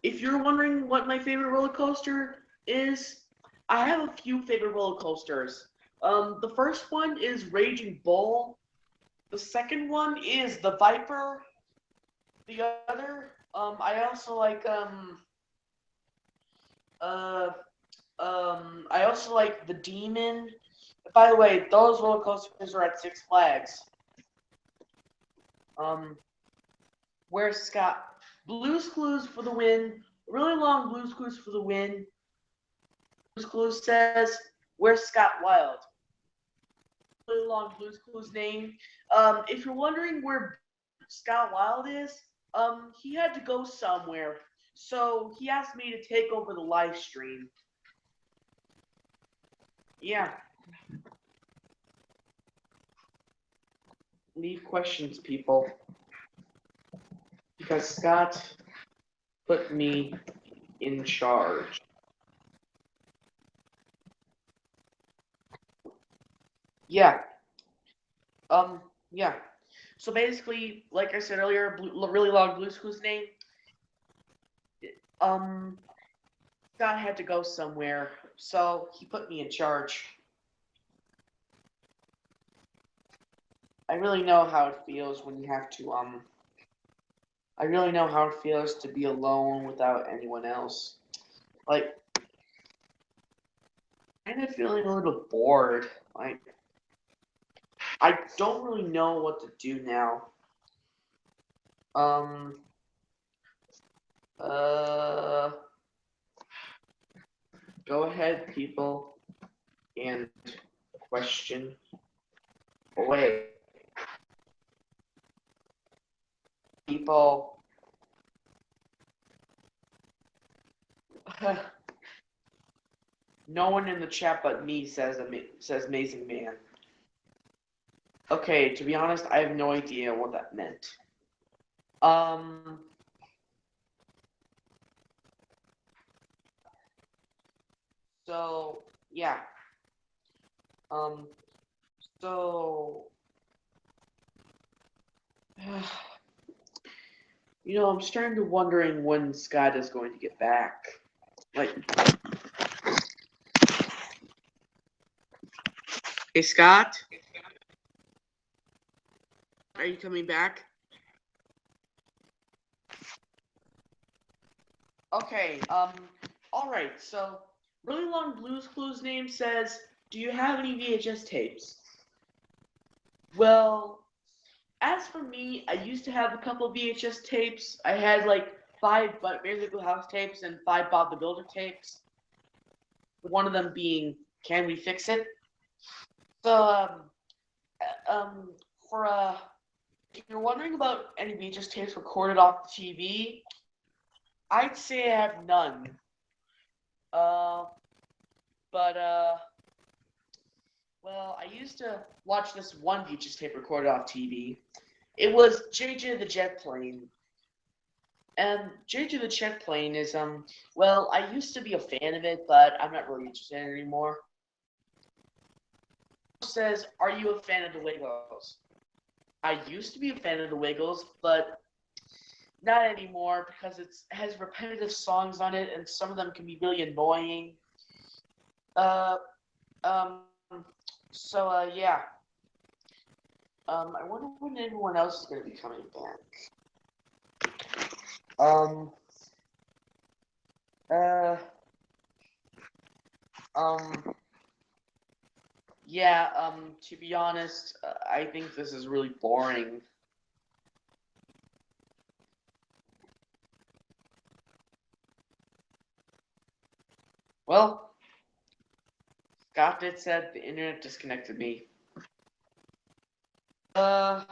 if you're wondering what my favorite roller coaster is, I have a few favorite roller coasters. The first one is Raging Bull. The second one is the Viper. The other, I also like uh I also like the Demon. By the way, those roller coasters are at Six Flags. Where's Scott? Blue's Clues for the win. Really long Blue's Clues for the win. Blue's Clues says, "Where's Scott Wild?" Really long Blue's Clues name. If you're wondering where Scott Wild is, he had to go somewhere, so he asked me to take over the live stream. Yeah. Leave questions, people, because Scott put me in charge. Yeah. Yeah. So basically, like I said earlier, really long Blue's Clues name. Um, Scott had to go somewhere, so he put me in charge. I really know how it feels when you have to, I really know how it feels to be alone without anyone else. Like, kind of feeling a little bored. Like, I don't really know what to do now. Go ahead, people, and question away. People. No one in the chat but me says Amazing Man. Okay, to be honest, I have no idea what that meant. So yeah. So I'm starting to wondering when Scott is going to get back. Like, hey Scott. Are you coming back? Okay, alright, so Really Long Blues Clues name says, do you have any VHS tapes? Well, as for me, I used to have a couple VHS tapes. I had like 5 Musical House tapes and 5 Bob the Builder tapes. One of them being Can We Fix It? So, for if you're wondering about any VHS tapes recorded off the TV, I'd say I have none. Uh, but well, I used to watch this one VHS tape recorded off TV. It was JJ the Jet Plane. And JJ the Jet Plane is, well, I used to be a fan of it, but I'm not really interested in it anymore. It says, are you a fan of the Wiggles? I used to be a fan of the Wiggles, but not anymore because it has repetitive songs on it, and some of them can be really annoying. Yeah. I wonder when anyone else is going to be coming back. Um, yeah, to be honest, I think this is really boring. Well, Scott did said the internet disconnected me. Let's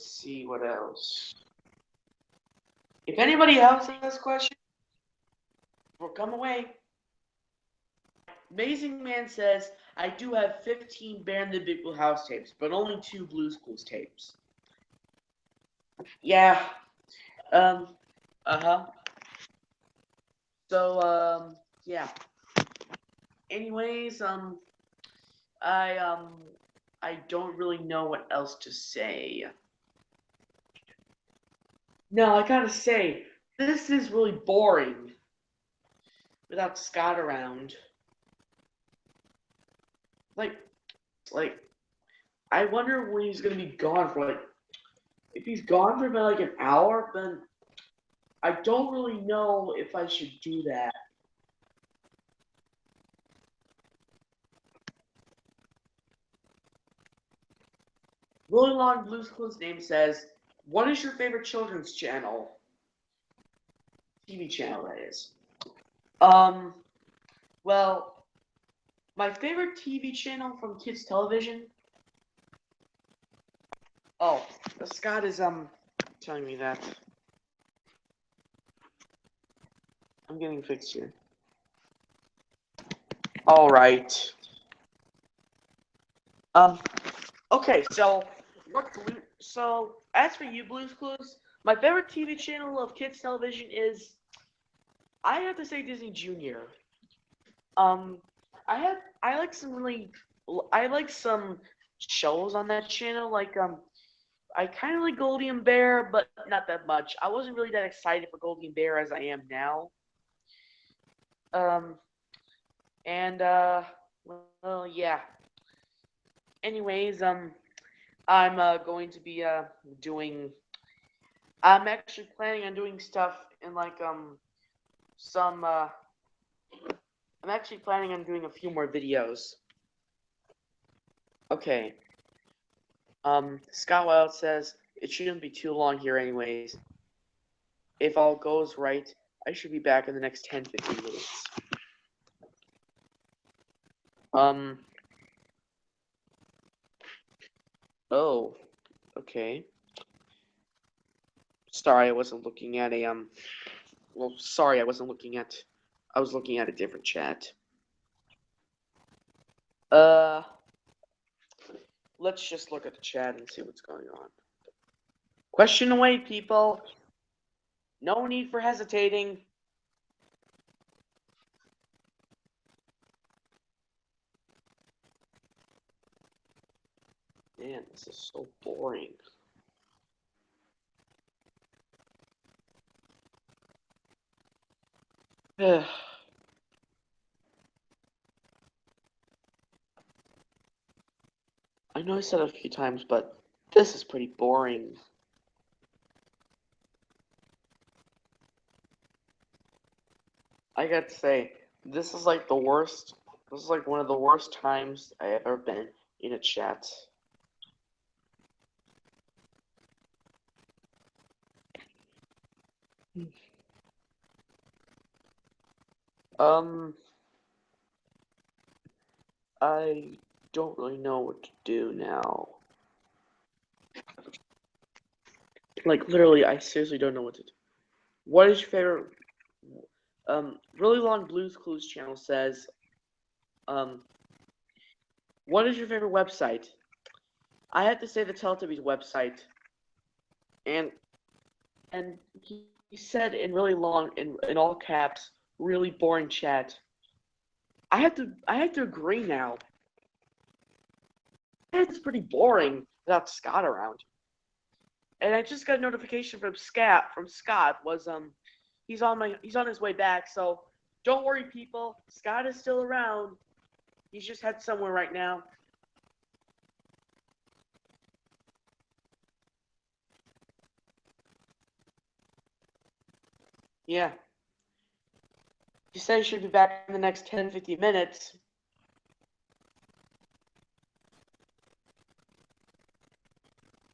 see what else. If anybody else has questions, well, come away. Amazing Man says, I do have 15 Bear in the Big Blue House tapes, but only 2 Blues Clues tapes. Yeah. Uh-huh. So, yeah. Anyways, I don't really know what else to say. No, I gotta say, this is really boring without Scott around. Like, I wonder when he's gonna be gone for, like, if he's gone for about, like, an hour, then I don't really know if I should do that. Really Long Blues Clues name says, what is your favorite children's channel? TV channel, that is. Well, my favorite TV channel from kids television. Oh, Scott is telling me that. I'm getting fixed here. All right. Okay, so as for you, Blues Clues, my favorite TV channel of kids television is, I have to say, Disney Junior. I like some shows on that channel. Like I kind of like Goldie and Bear, but not that much. I wasn't really that excited for Goldie and Bear as I am now. Um, and well, yeah. Anyways, I'm going to be doing. I'm actually planning on doing stuff in like some. I'm actually planning on doing a few more videos. Okay. Scott Wild says it shouldn't be too long here, anyways. If all goes right, I should be back in the next 10-15 minutes. Oh, okay. Sorry, I wasn't looking at a well, sorry, I wasn't looking at. I was looking at a different chat. Let's just look at the chat and see what's going on. Question away, people. No need for hesitating. Man, this is so boring. I know I said it a few times, but this is pretty boring. I got to say, this is like the worst. This is like one of the worst times I have ever been in a chat. Um, I don't really know what to do now. Like literally, I seriously don't know what to do. What is your favorite? Really long Blues Clues channel says, what is your favorite website? I have to say the Teletubbies website, and he said in really long in all caps, really boring chat. I have to agree now. It's pretty boring without Scott around. And I just got a notification from Scott was he's on his way back, so don't worry people. Scott is still around. He's just head somewhere right now. Yeah. He said he should be back in the next 10-15 minutes.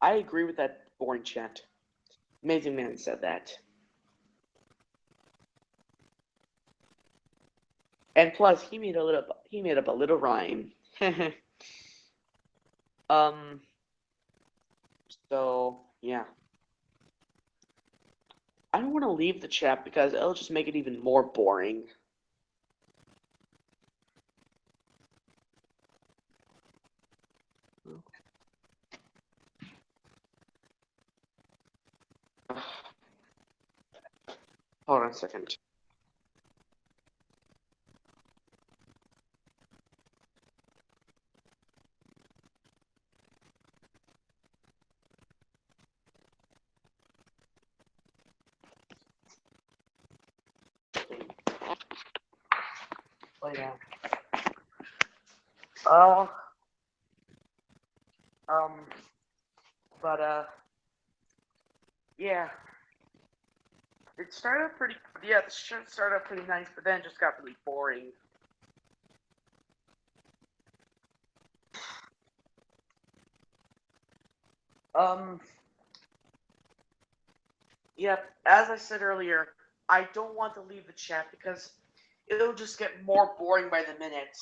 I agree with that boring chat. Amazing Man said that. And plus, he made up a little rhyme. So yeah. I don't want to leave the chat because it'll just make it even more boring. Hold on a second. Play down. Oh. But yeah. It started pretty. Yeah, the shit started out pretty nice, but then it just got really boring. Um. Yep. As I said earlier, I don't want to leave the chat because it'll just get more boring by the minute.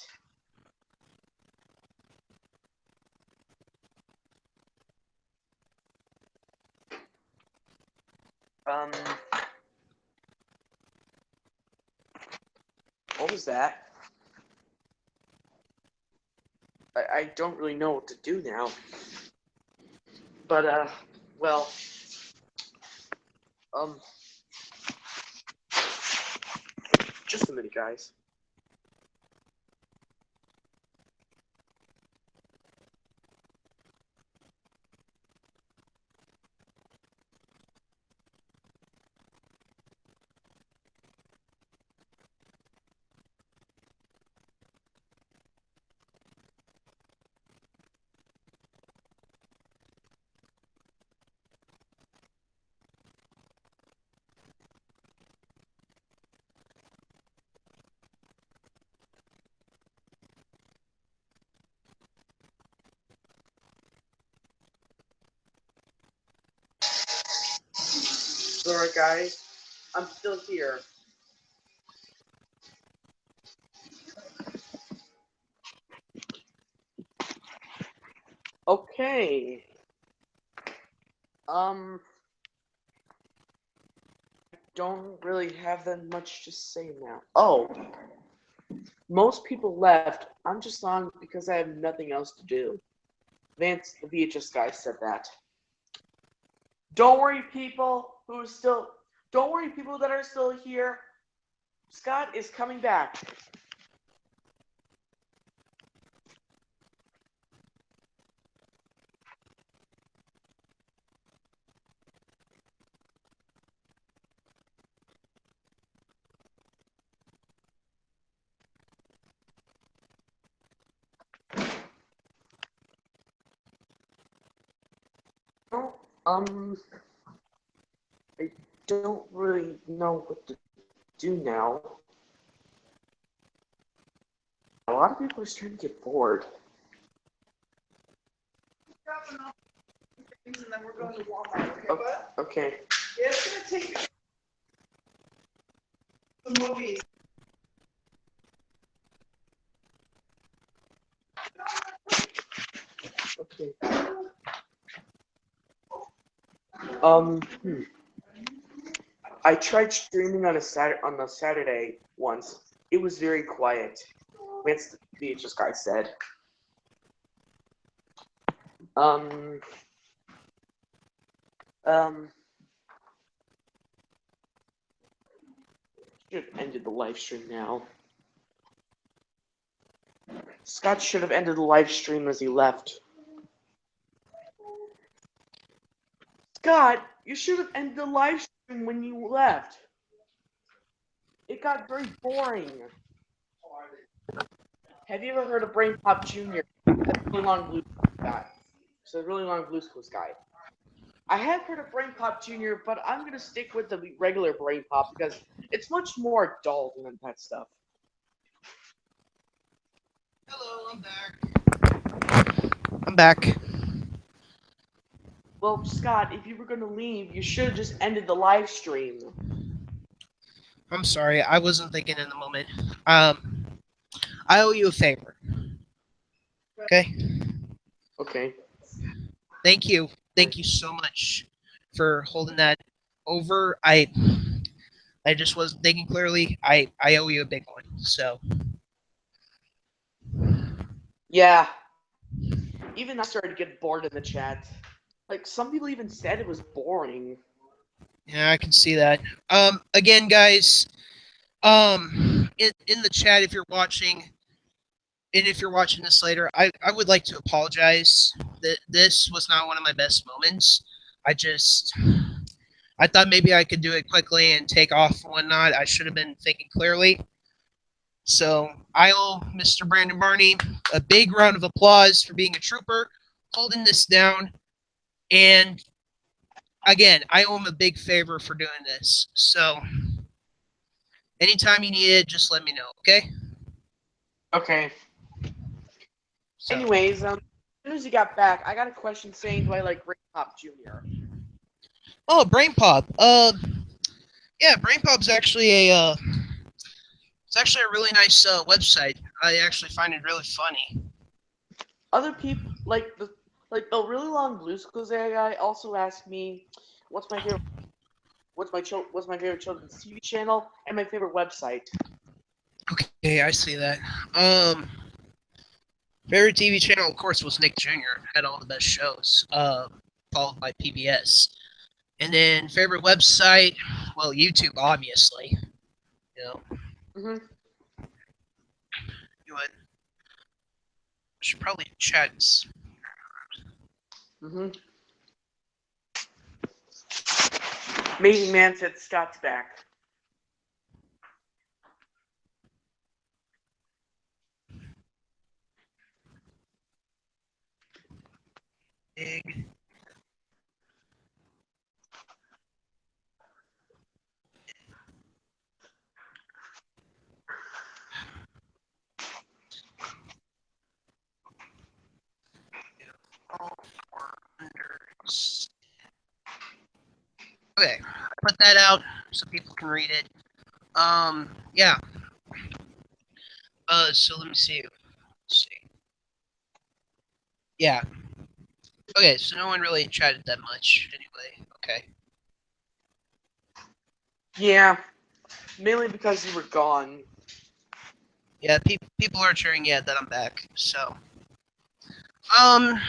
Um. What was that? I don't really know what to do now. But well, um, just a minute, guys. Sorry, guys. I'm still here. Okay. Don't really have that much to say now. Oh, most people left. I'm just on because I have nothing else to do. Vance, the VHS guy, said that. Don't worry, people who still. Don't worry, people that are still here. Scott is coming back. I don't really know what to do now. A lot of people are starting to get bored. And then we're going to Walmart, okay? Okay. Yeah, it's gonna take the movies. Okay. I tried streaming on a Saturday once. It was very quiet. That's the VHS guy said. Um. Should have ended the live stream now. Scott should have ended the live stream as he left. Scott, you should have ended the live stream when you left. It got very boring. Have you ever heard of Brain Pop Jr.? That really long blue guy. So really long blues clues guy. I have heard of Brain Pop Jr., but I'm gonna stick with the regular Brain Pop because it's much more adult than that stuff. Hello, I'm back. I'm back. Well, Scott, if you were gonna leave, you should have just ended the live stream. I'm sorry, I wasn't thinking in the moment. I owe you a favor. Okay? Okay. Thank you. Thank you so much for holding that over. I just wasn't thinking clearly. I owe you a big one. So Yeah. Even I started to get bored in the chat. Like, some people even said it was boring. yeah, I can see that. Again, guys, in the chat, if you're watching, and if you're watching this later, I would like to apologize that this was not one of my best moments. I thought maybe I could do it quickly and take off and whatnot. I should have been thinking clearly. So I owe Mr. Brendan Barney a big round of applause for being a trooper, holding this down. And again, I owe him a big favor for doing this. So anytime you need it, just let me know, okay? Okay. So, Anyways, as soon as he got back, I got a question saying, do I like Brain Pop Jr.? oh, Brain Pop. Yeah, Brain Pop's actually it's actually a really nice website. I actually find it really funny. Other people like the really long Blues Clues guy also asked me, what's my favorite children's TV channel and my favorite website. Okay, I see that. Favorite TV channel, of course, was Nick Jr. Had all the best shows, followed by PBS. And then favorite website, well, YouTube, obviously. You know. Mhm. You would. Should probably chat. Mhm. Amazing Man said Scott's back. Big. Okay, put that out so people can read it. Yeah. So let me see. Let's see. Yeah. Okay, so no one really chatted that much anyway. Okay. Yeah, mainly because you were gone. Yeah, people are cheering, yeah, that I'm back. So, um,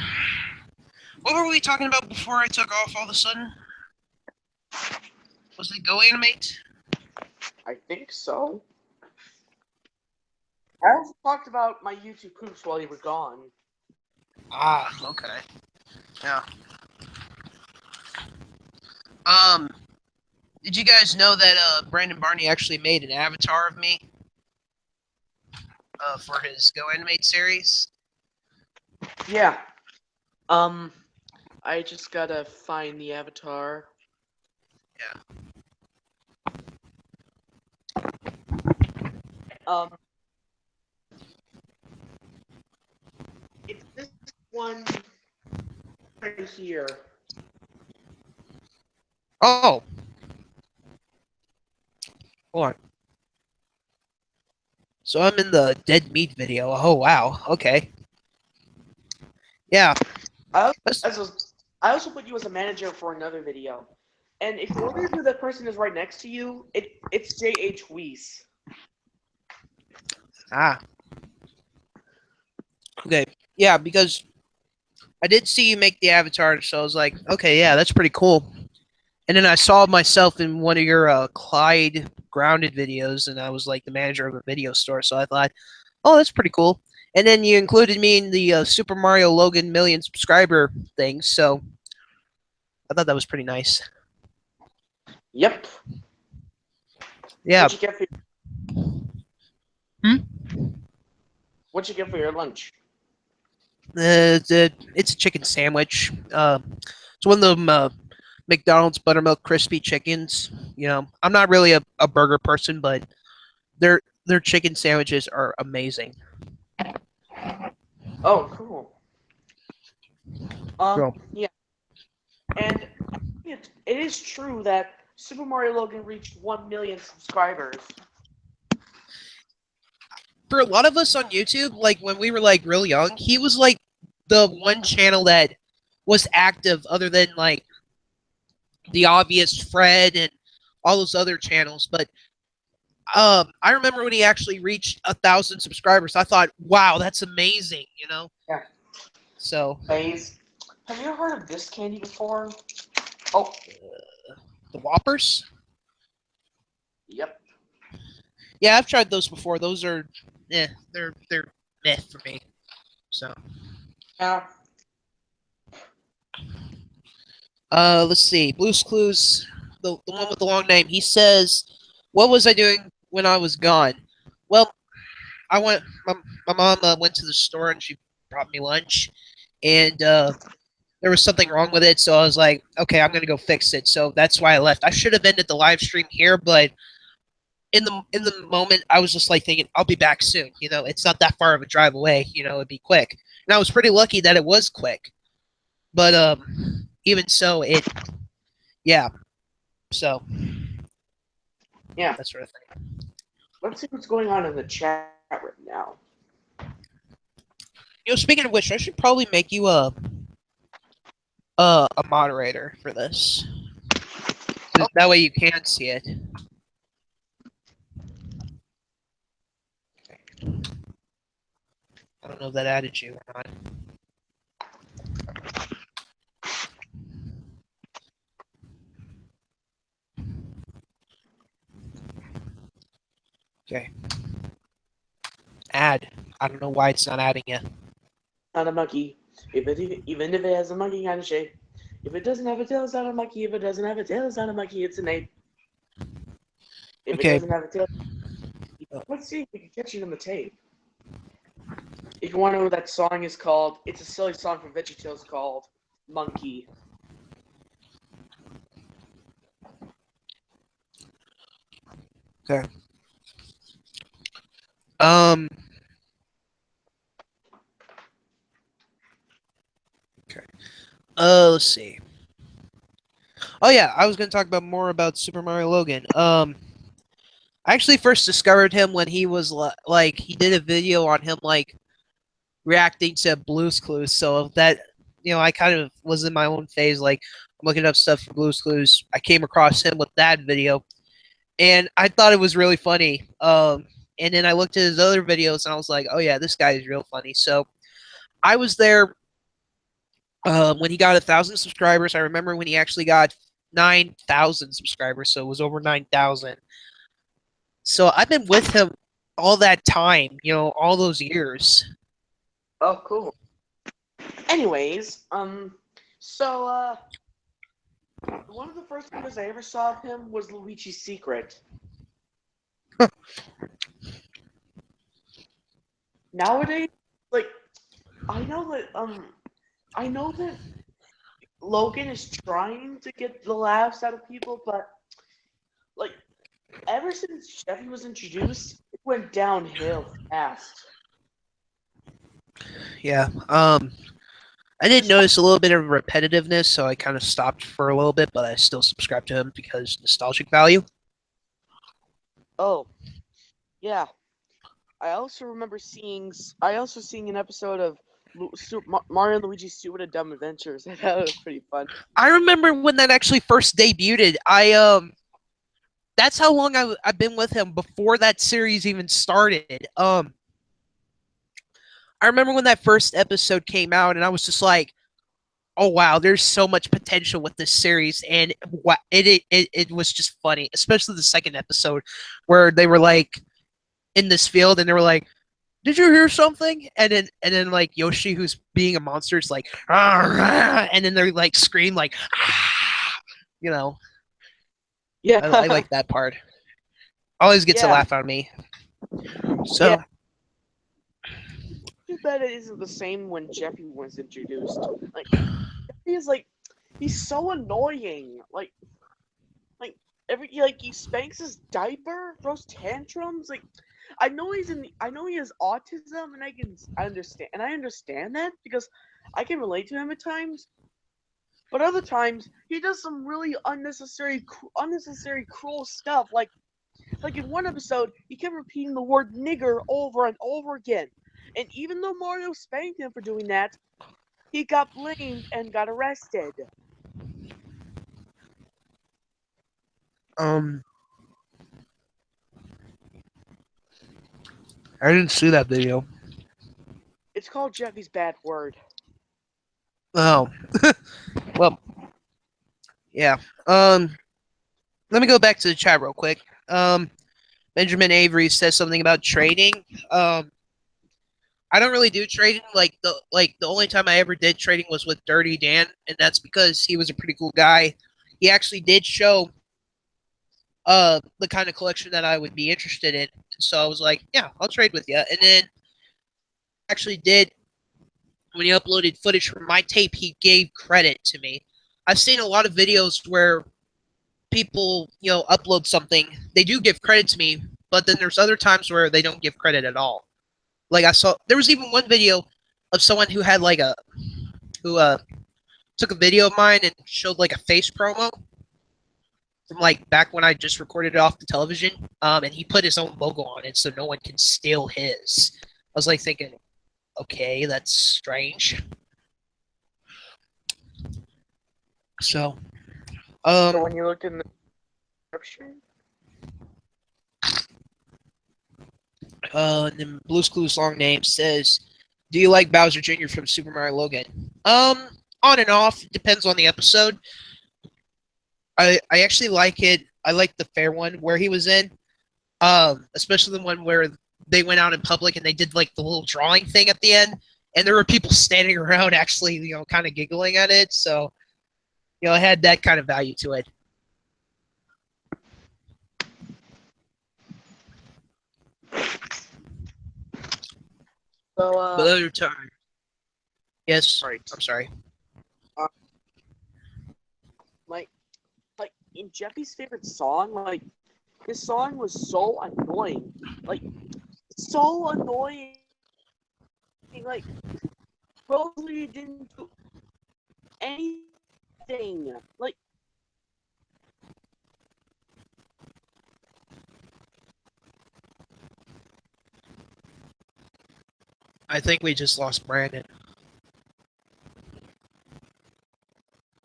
what were we talking about before I took off all of a sudden? Was it GoAnimate? I think so. I also talked about my YouTube poops while you were gone. Ah, okay. Yeah. Did you guys know that Brendan Barney actually made an avatar of me for his GoAnimate series? Yeah. I just gotta find the avatar. Yeah. Um, it's this one right here. Oh, hold on. So I'm in the dead meat video. Oh wow. Okay. Yeah. I That's, also, I also put you as a manager for another video. And if you're wondering who that person is right next to you, it's J.H. Weiss. ah. Okay. Yeah, because I did see you make the avatar, so I was like, okay, yeah, that's pretty cool. And then I saw myself in one of your Clyde Grounded videos, and I was like the manager of a video store. So I thought, oh, that's pretty cool. And then you included me in the Super Mario Logan million subscriber thing, so I thought that was pretty nice. Yep. Yeah. What'd you get for Hmm? What'd you get for your lunch? It's a chicken sandwich. It's one of them McDonald's buttermilk crispy chickens. You know, I'm not really a burger person, but their chicken sandwiches are amazing. Oh, cool. Bro. Yeah, and it is true that Super Mario Logan reached 1 million subscribers. For a lot of us on YouTube, like when we were like real young, he was like the one channel that was active other than like the obvious Fred and all those other channels. But I remember when he actually reached 1,000 subscribers. I thought, wow, that's amazing, you know. Yeah. So Phase. Have you ever heard of this candy before? Oh, the Whoppers, yep. yeah, I've tried those before. Those are, they're meh for me. So, Yeah. let's see, Blue's Clues, the one with the long name. He says, "What was I doing when I was gone?" Well, I went. My mom went to the store and she brought me lunch, and there was something wrong with it. So I was like, okay, I'm gonna go fix it. So that's why I left. I should have ended the live stream here, but in the moment, I was just like thinking, I'll be back soon. You know, it's not that far of a drive away. You know, it'd be quick. And I was pretty lucky that it was quick. But even so, yeah. So Yeah. that sort of thing. Let's see what's going on in the chat right now. You know, speaking of which, I should probably make you a moderator for this. That way you can see it. I don't know if that added you or not. Okay. Add. I don't know why it's not adding you. Not a monkey. Even if it has a monkey kind of shape. If it doesn't have a tail, it's not a monkey. If it doesn't have a tail, it's not a monkey. It's an ape. If it Okay. doesn't have a tail, let's see if we can catch it in the tape. If you want to know what that song is called, it's a silly song from VeggieTales called Monkey. Okay. Um. Okay. Let's see. Oh yeah, I was gonna talk about more about Super Mario Logan. I actually first discovered him when he was like he did a video on him like reacting to Blue's Clues. So that I kind of was in my own phase, like I'm looking up stuff for Blue's Clues. I came across him with that video, and I thought it was really funny. And then I looked at his other videos, and I was like, oh yeah, this guy is real funny. So I was there when he got 1,000 subscribers. I remember when he actually got 9,000 subscribers, so it was over 9,000. So I've been with him all that time, all those years. Oh, cool. Anyways, so one of the first videos I ever saw of him was Luigi's Secret. Nowadays, like, I know that Logan is trying to get the laughs out of people, but like ever since Jeffy was introduced, it went downhill fast. Yeah. I did notice a little bit of repetitiveness, so I kind of stopped for a little bit, but I still subscribe to him because nostalgic value. Oh, yeah. I also remember seeing. I also seeing an episode of Mario and Luigi's Stupid and Dumb Adventures. That was pretty fun. I remember when that actually first debuted. That's how long I've been with him before that series even started. I remember when that first episode came out, and I was just like, "Oh wow, there's so much potential with this series," and what it was just funny, especially the second episode where they were like in this field and they were like, "Did you hear something?" And then like Yoshi, who's being a monster, is like, "Ah," and then they like scream like, ah, you know. I Yeah, like that part. Always gets a yeah, laugh out of me. yeah. So Too bad it isn't the same when Jeffy was introduced. Like he's so annoying. Like he spanks his diaper, throws tantrums. Like I know he has autism, and I understand that because I can relate to him at times. But other times he does some really unnecessary cruel stuff. Like in one episode, he kept repeating the word nigger over and over again. And even though Mario spanked him for doing that, he got blamed and got arrested. um, I didn't see that video. It's called Jeffy's bad word. Oh, well, yeah. Let me go back to the chat real quick. Benjamin Avery says something about trading. Um, I don't really do trading. Like the only time I ever did trading was with Dirty Dan, and that's because he was a pretty cool guy. He actually did show the kind of collection that I would be interested in. So I was like, yeah, I'll trade with you. And then actually did when he uploaded footage from my tape, he gave credit to me. I've seen a lot of videos where people, upload something, they do give credit to me, but then there's other times where they don't give credit at all. Like I saw, there was even one video of someone who had like who took a video of mine and showed like a face promo from like back when I just recorded it off the television. And he put his own logo on it so no one can steal his. I was like thinking, okay, that's strange. So, So when you look in the description, and then Blue's Clues long name says, "Do you like Bowser Jr. from Super Mario Logan?" On and off. Depends on the episode. I actually like it. I like the fair one where he was in. Especially the one where they went out in public and they did like the little drawing thing at the end, and there were people standing around actually, kind of giggling at it. So, it had that kind of value to it. so But other time, yes, right, I'm sorry. like in Jeffy's favorite song, like his song was so annoying, like so annoying. Like Rosalie didn't do anything. Like I think we just lost Brandon.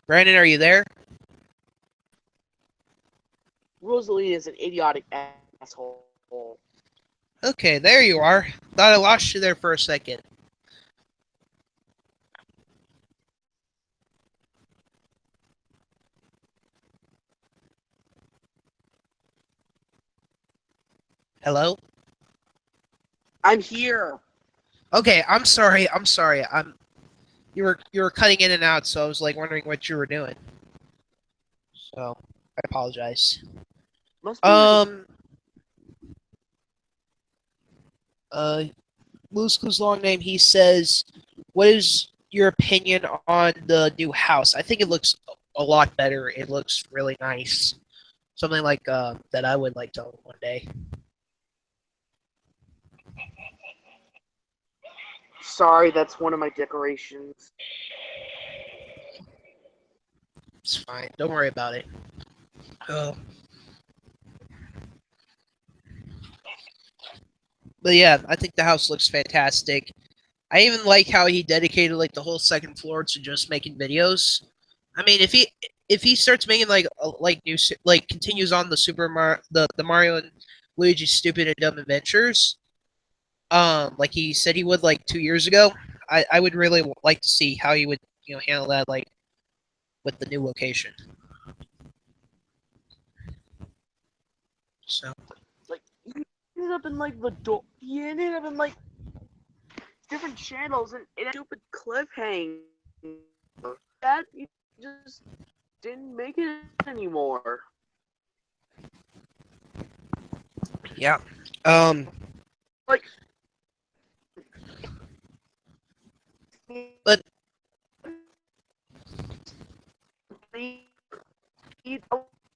Brandon, are you there? Rosalie is an idiotic asshole. Okay, there you are. Thought I lost you there for a second. Hello? I'm here. Okay, I'm sorry. I'm sorry. You were cutting in and out, so I was like wondering what you were doing. So I apologize. Must be Um uh Blue's Clues long name, he says, what is your opinion on the new house. I think it looks a lot better. It looks really nice. Something like that I would like to own one day. Sorry, that's one of my decorations. It's fine. Don't worry about it. Uh, but yeah, I think the house looks fantastic. I even like how he dedicated like the whole second floor to just making videos. I mean, if he starts making like new like continues on the the Mario and Luigi Stupid and Dumb Adventures, like he said he would like 2 years ago, I would really like to see how he would handle that like with the new location. So Like he ended up in like the door. He ended up in like different channels and in a stupid cliffhanger. That he just didn't make it anymore. yeah, um, Like but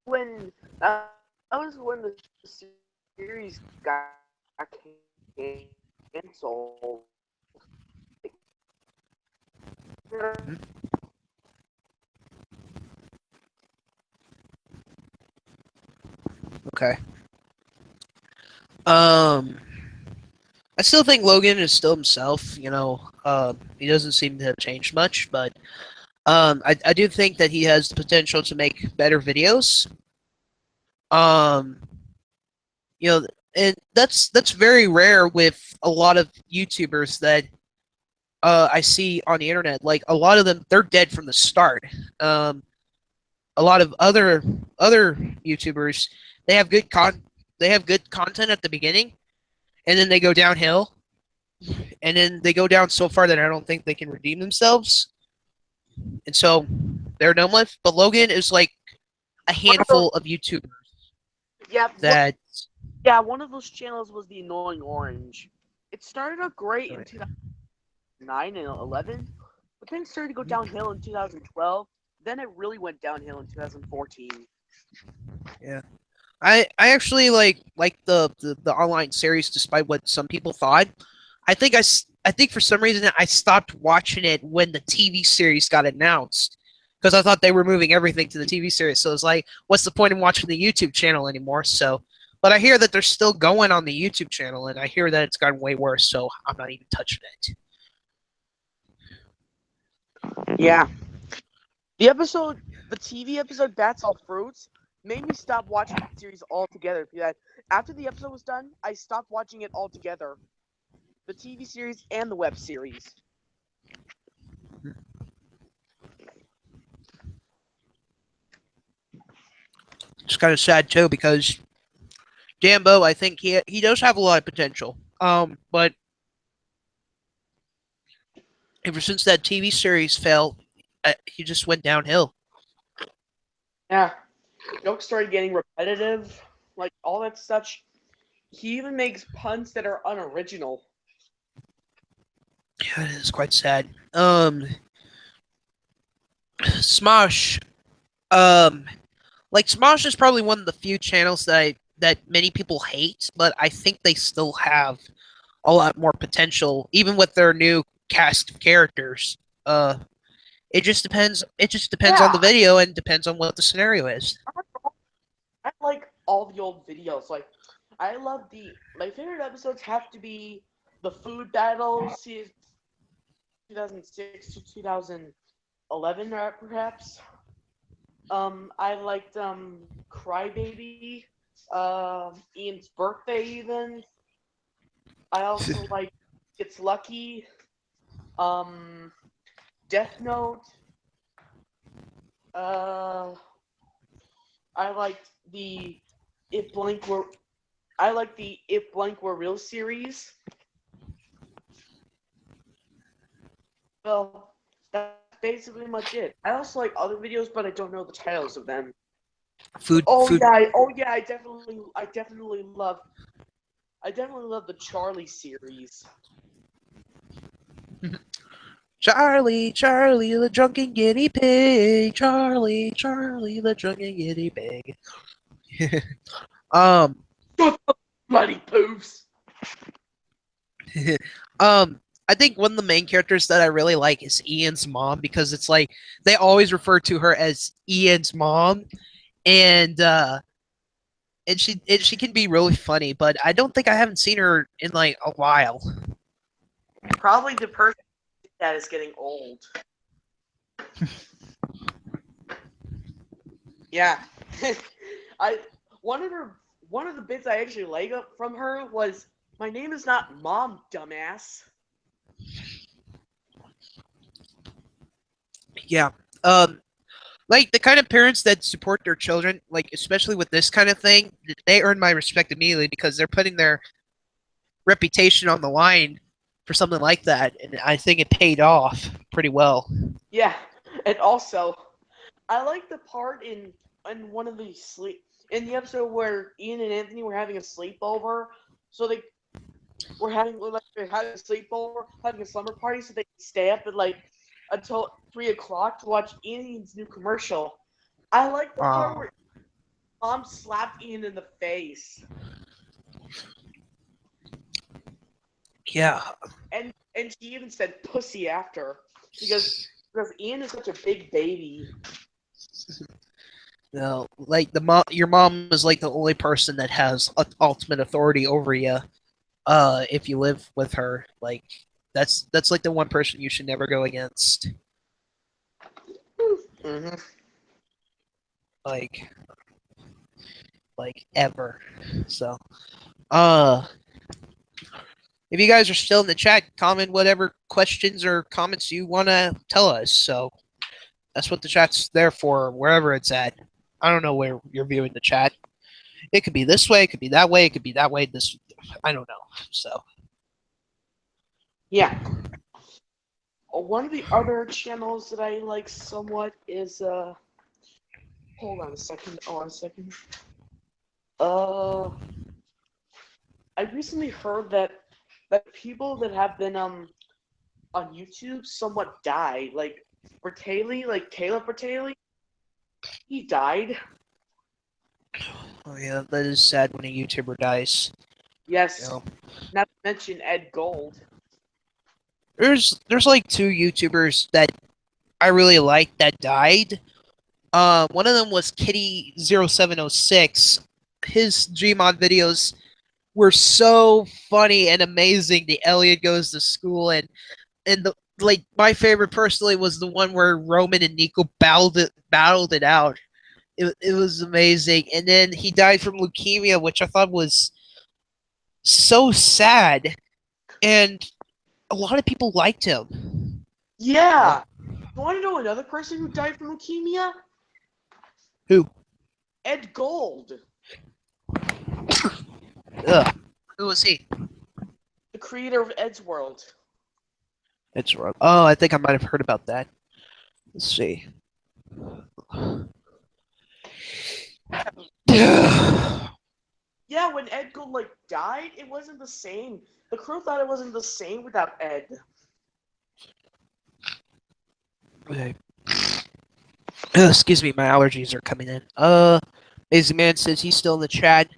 when that was when the series got canceled. okay. Um, I still think Logan is still himself. He doesn't seem to have changed much, but I do think that he has the potential to make better videos. Um, you know, and that's very rare with a lot of YouTubers that I see on the internet. Like a lot of them, they're dead from the start. Um, a lot of other YouTubers, they have they have good content at the beginning, and then they go downhill, and then they go down so far that I don't think they can redeem themselves, and so they're done with. But Logan is like a One of those, handful of YouTubers yeah, that. yeah, one of those channels was the Annoying Orange. It started out great in 2009 and 11, but then started to go downhill in 2012. Then it really went downhill in 2014. Yeah. I actually like the online series despite what some people thought. I think for some reason I stopped watching it when the TV series got announced because I thought they were moving everything to the TV series. So it's like, what's the point in watching the YouTube channel anymore? So, but I hear that they're still going on the YouTube channel, and I hear that it's gotten way worse. So I'm not even touching it. Yeah, the TV episode "Bats All Fruits" made me stop watching the series altogether. Because after the episode was done, I stopped watching it altogether. The TV series and the web series. It's kind of sad too because Dambo, I think he does have a lot of potential. But ever since that TV series fell, he just went downhill. Yeah, jokes started getting repetitive, like all that such. He even makes puns that are unoriginal. Yeah, it is quite sad. Smosh, um, like Smosh is probably one of the few channels that many people hate, but I think they still have a lot more potential, even with their new cast of characters. It just depends. It just depends on Yeah, the video and depends on what the scenario is. I like all the old videos. Like, I love my favorite episodes have to be the food battles, 2006 to 2011, perhaps. I liked Crybaby, Ian's birthday even. I also like It's Lucky, um, Death Note. Uh, I liked the If Blank Were I like the If Blank Were Real series. Well, that's basically much it. I also like other videos, but I don't know the titles of them. Food. Oh yeah, I definitely love the Charlie series. Charlie, Charlie, the drunken guinea pig. Charlie, Charlie, the drunken guinea pig. um, Shut up, bloody poofs. I think one of the main characters that I really like is Ian's mom because it's like they always refer to her as Ian's mom, and she can be really funny, but I don't think I haven't seen her in like a while. Probably the person that is getting old. Yeah. I one of the bits I actually like from her was, "My name is not Mom, dumbass." Yeah. Um, like the kind of parents that support their children, like especially with this kind of thing, they earn my respect immediately because they're putting their reputation on the line for something like that, and I think it paid off pretty well. Yeah, and also, I like the part in one of the in the episode where Ian and Anthony were having a sleepover. So they're having a sleepover, having a slumber party, so they could stay up at like until 3 o'clock to watch Ian's new commercial. I like the part where Mom slapped Ian in the face, Yeah. and she even said "pussy" after, because Ian is such a big baby. No, like your mom is like the only person that has ultimate authority over you. If you live with her, like that's like the one person you should never go against. Mm-hmm. Like ever. So, uh, if you guys are still in the chat, comment whatever questions or comments you want to tell us. So that's what the chat's there for, wherever it's at. I don't know where you're viewing the chat. It could be this way, it could be that way, it could be that way. This, I don't know. So Yeah. One of the other channels that I like somewhat is hold on a second. Oh, one second. I recently heard that people that have been on YouTube somewhat died. Like Bertaley, like Caleb Bertaley, he died. oh yeah, that is sad when a YouTuber dies. Yes. You know, Not to mention Ed Gold. there's like two YouTubers that I really like that died. One of them was Kitty0706. His Gmod videos were so funny and amazing. The Elliot goes to school and the like my favorite personally was the one where Roman and Nico battled it out. It was amazing. And then he died from leukemia, which I thought was so sad. And a lot of people liked him. Yeah. You want to know another person who died from leukemia? Who? Ed Gold. Ugh. Who was he? The creator of Ed's World. It's wrong. Oh, I think I might have heard about that. Let's see. Yeah, when Ed Gold like died, it wasn't the same. The crew thought it wasn't the same without Ed. Okay. Excuse me, my allergies are coming in. Lazy Man says he's still in the chat.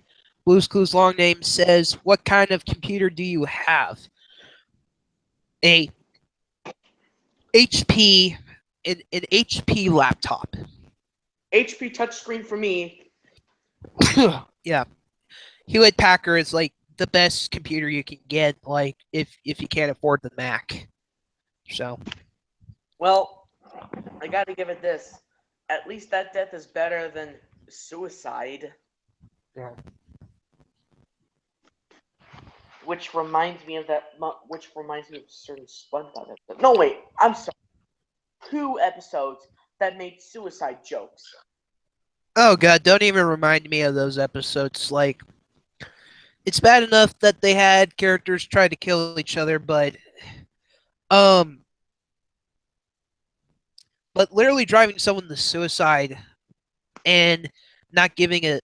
Blues Clues long name says, "What kind of computer do you have?" A HP, an HP laptop. HP touchscreen for me. Yeah, Hewlett Packard is like the best computer you can get. Like if you can't afford the Mac. So. Well, I gotta give it this. At least that death is better than suicide. Yeah. Which reminds me of Which reminds me of a certain SpongeBob episode. No, wait. I'm sorry. 2 episodes that made suicide jokes. Oh god, don't even remind me of those episodes. Like, it's bad enough that they had characters try to kill each other, um, but literally driving someone to suicide and not giving a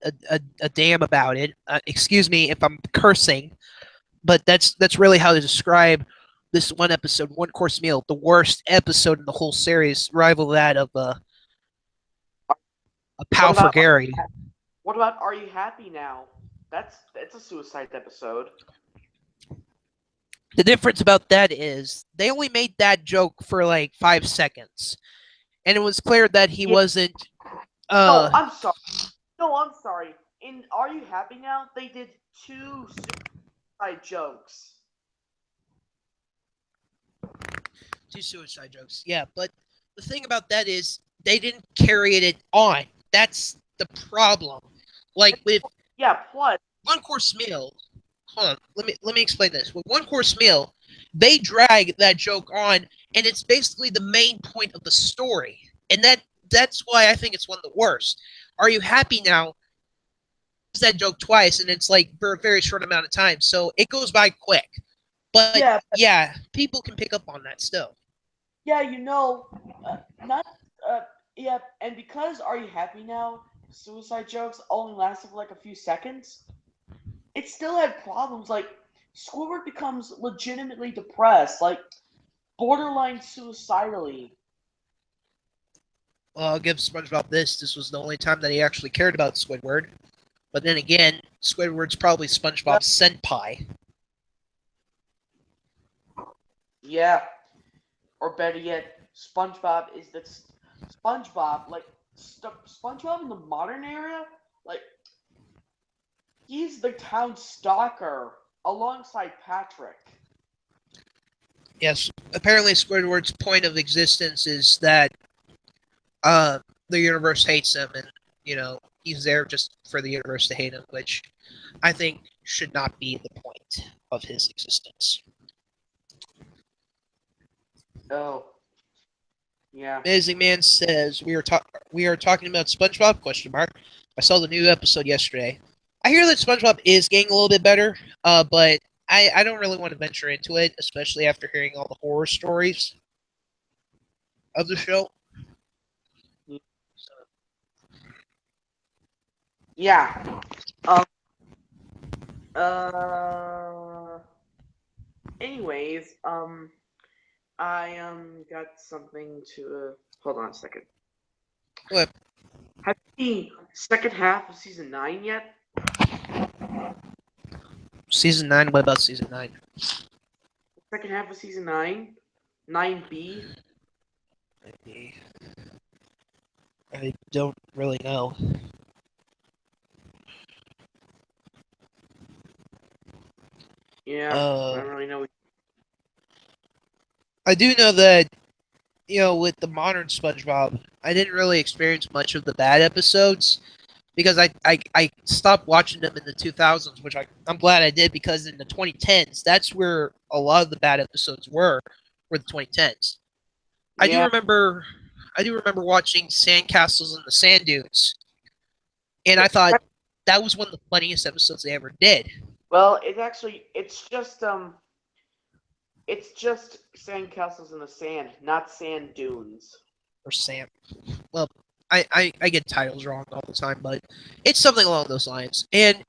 damn about it. Excuse me if I'm cursing, but that's really how to describe this one episode, One Course Meal, the worst episode in the whole series, rival that of a What Pal for about Gary. what about Are You Happy Now? That's a suicide episode. The difference about that is they only made that joke for like 5 seconds, and it was clear that he Yeah. wasn't. No, I'm sorry. No, I'm sorry. In Are You Happy Now, they did 2 suicide jokes. 2 suicide jokes. Yeah, but the thing about that is they didn't carry it on. That's the problem. Like with Yeah, plus One Course Meal. Hold on, let me explain this. With One Course Meal, they drag that joke on, and it's basically the main point of the story, and that's why I think it's one of the worst. Are You Happy Now? That joke twice, and it's like for a very short amount of time, so it goes by quick. But yeah, yeah, people can pick up on that still. yeah, not yeah, and because Are You Happy Now? Suicide jokes only lasted for like a few seconds. It still had problems. Like Squidward becomes legitimately depressed, like borderline suicidally. Well, I'll give SpongeBob this. This was the only time that he actually cared about Squidward. But then again, Squidward's probably SpongeBob's senpai. Yeah, or better yet, SpongeBob is the SpongeBob like SpongeBob in the modern era. Like he's the town stalker alongside Patrick. Yes, apparently Squidward's point of existence is that the universe hates him, and he's there just for the universe to hate him, which I think should not be the point of his existence. Oh, yeah. Amazing Man says we are talking about SpongeBob? Question mark. I saw the new episode yesterday. I hear that SpongeBob is getting a little bit better, but I don't really want to venture into it, especially after hearing all the horror stories of the show. Yeah. Uh. Anyways, I got something to. Hold on a second. What? Have you seen second half of season 9 yet? Season 9? What about season 9? Second half of season 9, 9B. I don't really know. Yeah, I don't really know. I do know that with the modern SpongeBob, I didn't really experience much of the bad episodes because I stopped watching them in the 2000s, which I'm glad I did, because in the 2010s, that's where a lot of the bad episodes were the 2010s. I do Yeah. remember watching Sandcastles and the Sand Dunes, and I thought that was one of the funniest episodes they ever did. Well, it's just sandcastles in the sand, not sand dunes. Or Sam. Well, I get titles wrong all the time, but it's something along those lines. And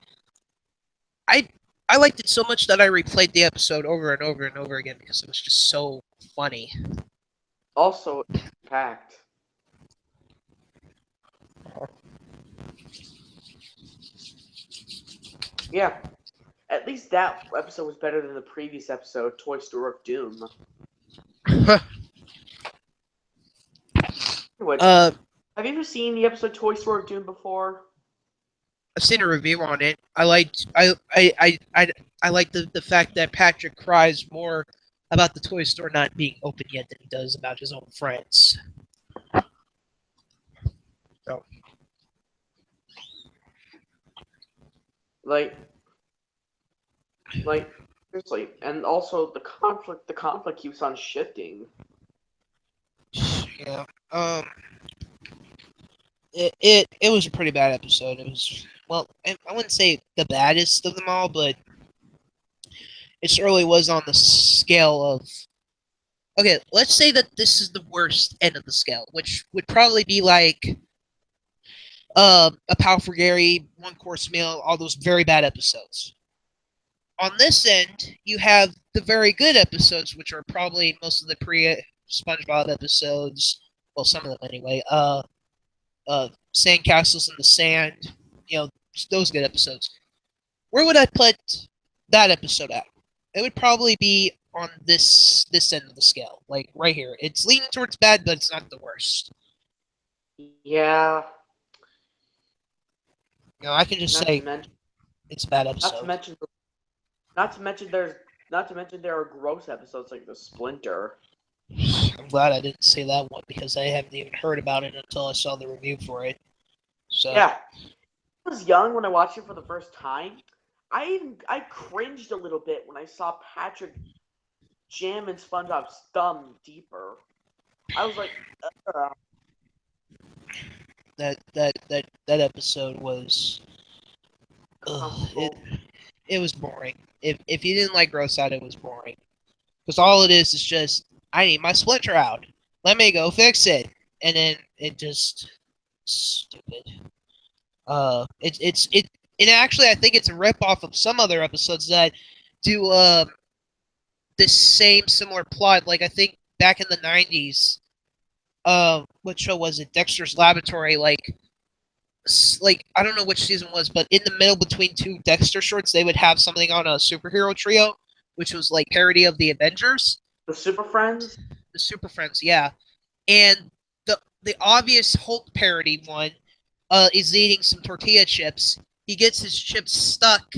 I liked it so much that I replayed the episode over and over and over again because it was just so funny. Also, packed. Yeah. At least that episode was better than the previous episode, Toy Story of Doom. Anyway, have you ever seen the episode Toy Story of Doom before? I've seen a review on it. I liked the fact that Patrick cries more about the toy store not being open yet than he does about his own friends. So. Like seriously, and also the conflict keeps on shifting. Yeah. It was a pretty bad episode. It was, well, I wouldn't say the baddest of them all, but it certainly was on the scale of. Okay, let's say that this is the worst end of the scale, which would probably be like a Pal for Gary, One Course Meal, all those very bad episodes. On this end, you have the very good episodes, which are probably most of the pre-SpongeBob episodes. Well, some of them anyway. Sandcastles in the Sand. You know, those good episodes. Where would I put that episode at? It would probably be on this end of the scale, like right here. It's leaning towards bad, but it's not the worst. Yeah. You know, I can just Not to say mention, it's a bad not to episode. mention, not to mention, not to mention there are gross episodes like the Splinter. I'm glad I didn't say that one because I haven't even heard about it until I saw the review for it. So Yeah, I was young when I watched it for the first time. I cringed a little bit when I saw Patrick jam in SpongeBob's thumb deeper. I was like, ugh. that episode was it Uncomfortable. it was boring. If you didn't like gross out, it was boring. Because all it is just I need my splinter out. Let me go fix it, and then it just stupid. It actually I think it's a rip off of some other episodes that do this same similar plot. Like I think back in the '90s, what show was it? Dexter's Laboratory. Like I don't know which season was, but in the middle between two Dexter shorts, they would have something on a superhero trio, which was like parody of the Avengers, The Super Friends. the Super Friends, yeah. And the obvious Hulk parody one is eating some tortilla chips. He gets his chips stuck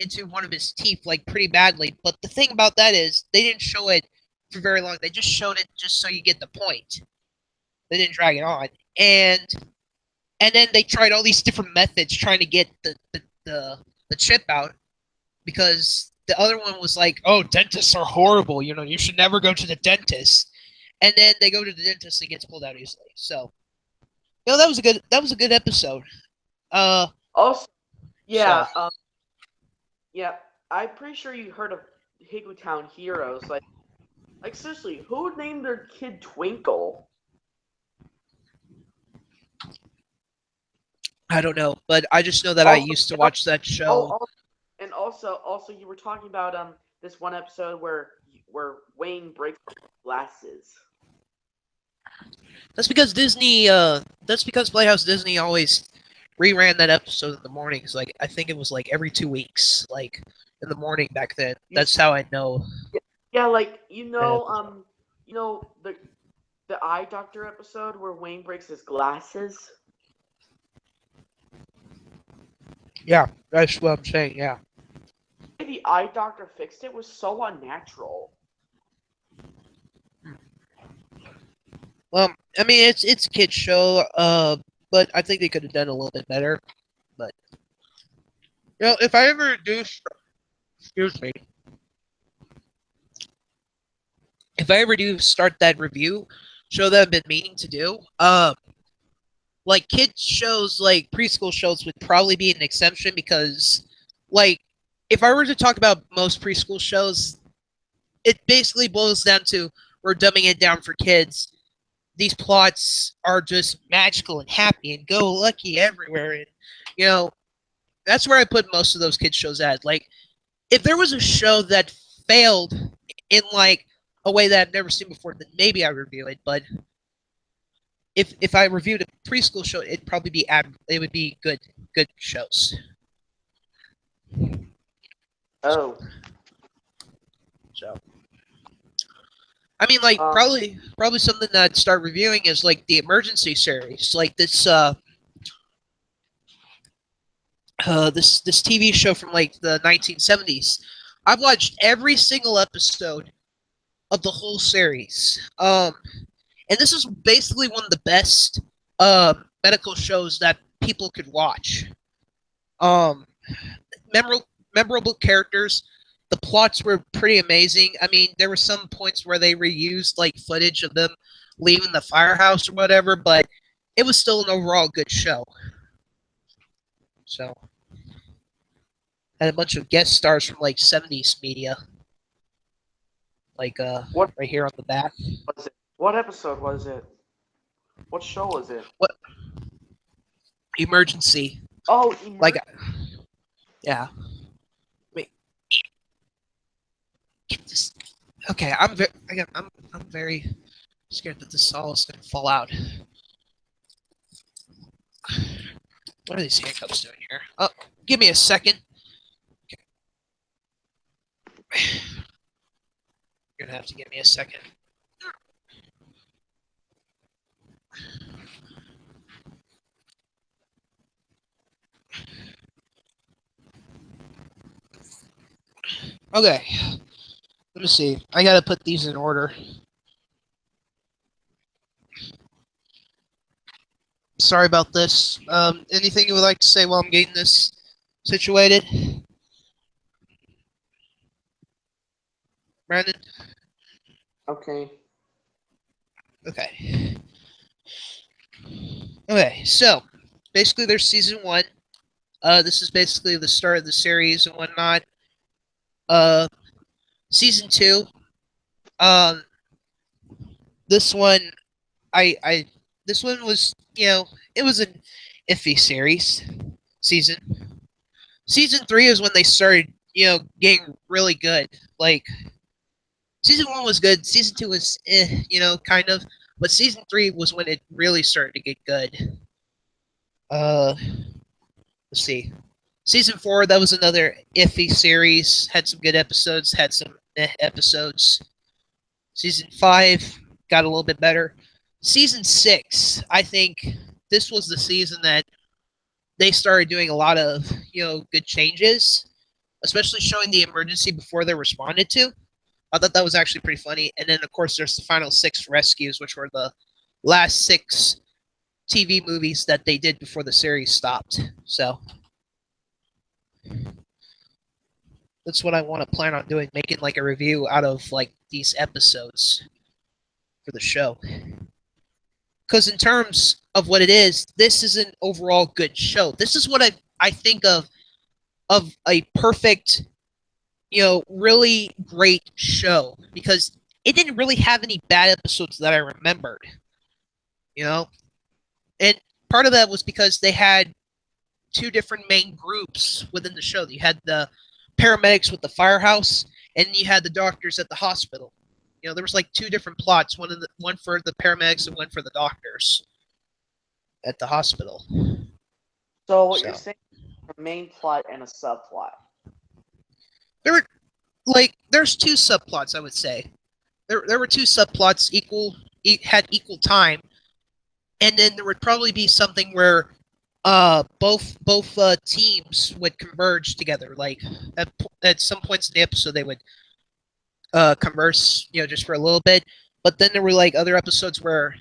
into one of his teeth like pretty badly. But the thing about that is they didn't show it for very long. They just showed it just so you get the point. They didn't drag it on. And then they tried all these different methods trying to get the chip out because the other one was like, "Oh, dentists are horrible. You know, you should never go to the dentist." And then they go to the dentist and it gets pulled out easily. So, you know, that was a good episode. Uh, Also, so yeah, yeah. I'm pretty sure you heard of Higglytown Heroes. Like seriously, who would name their kid Twinkle? I don't know, but I just know that I Also, used to watch that show. oh, and also, you were talking about this one episode where Wayne breaks glasses. That's because Disney. That's because Playhouse Disney always reran that episode in the mornings. Like I think it was like every 2 weeks, like in the morning back then. You, That's how I know. yeah, like That the eye doctor episode where Wayne breaks his glasses. Yeah, that's what I'm saying. Yeah. The eye doctor fixed it was so unnatural. Well, I mean, it's a kids show. But I think they could have done a little bit better. But you know, if I ever do, excuse me, if I ever do start that review show that I've been meaning to do, like kids shows, like preschool shows would probably be an exception because, like, if I were to talk about most preschool shows, it basically boils down to we're dumbing it down for kids. These plots are just magical and happy and go lucky everywhere, and you know that's where I put most of those kids shows at. Like, if there was a show that failed in like a way that I've never seen before, then maybe I review it. But if I reviewed a preschool show, it'd probably be it would be good shows. Oh, So I mean, like um, probably something that I'd start reviewing is like the emergency series, like this TV show from like the 1970s. I've watched every single episode of the whole series. And this is basically one of the best medical shows that people could watch. Um, memorable characters. The plots were pretty amazing. I mean, there were some points where they reused like footage of them leaving the firehouse or whatever, but it was still an overall good show. So, had a bunch of guest stars from like 70s media, like what right here on the back. was it? What episode was it? What show was it? What emergency? Oh, Like, yeah. I mean, Get this. Okay, I'm very scared that this all is gonna fall out. What are these handcuffs doing here? Oh, give me a second. You're gonna have to give me a second. Okay, let me see. I gotta put these in order. Sorry about this. Anything you would like to say while I'm getting this situated, Brandon? Okay. Okay. Okay, so basically there's season one. This is basically the start of the series and whatnot. Uh, season two. Um, this one, this one was, it was an iffy season. Season three is when they started, getting really good. Like season one was good. Season two was, kind of. But season three was when it really started to get good. Let's see. Season four, that was another iffy series. Had some good episodes. Had some episodes. Season five got a little bit better. Season six, I think this was the season that they started doing a lot of good changes, especially showing the emergency before they responded to. I thought that was actually pretty funny. And then of course there's the final six rescues, which were the last six TV movies that they did before the series stopped. So that's what I want to plan on doing, making like a review out of like these episodes for the show. Because in terms of what it is, this is an overall good show. This is what I think of a perfect, really great show, because it didn't really have any bad episodes that I remembered. You know, and part of that was because they had two different main groups within the show. You had the paramedics with the firehouse, and you had the doctors at the hospital. There was like two different plots, one for the paramedics and one for the doctors at the hospital. So what you're So saying is a main plot and a subplot. there were there's two subplots, I would say. There were two subplots had equal time, and then there would probably be something where both teams would converge together. Like at some points in the episode, they would converse, just for a little bit. But then there were like other episodes where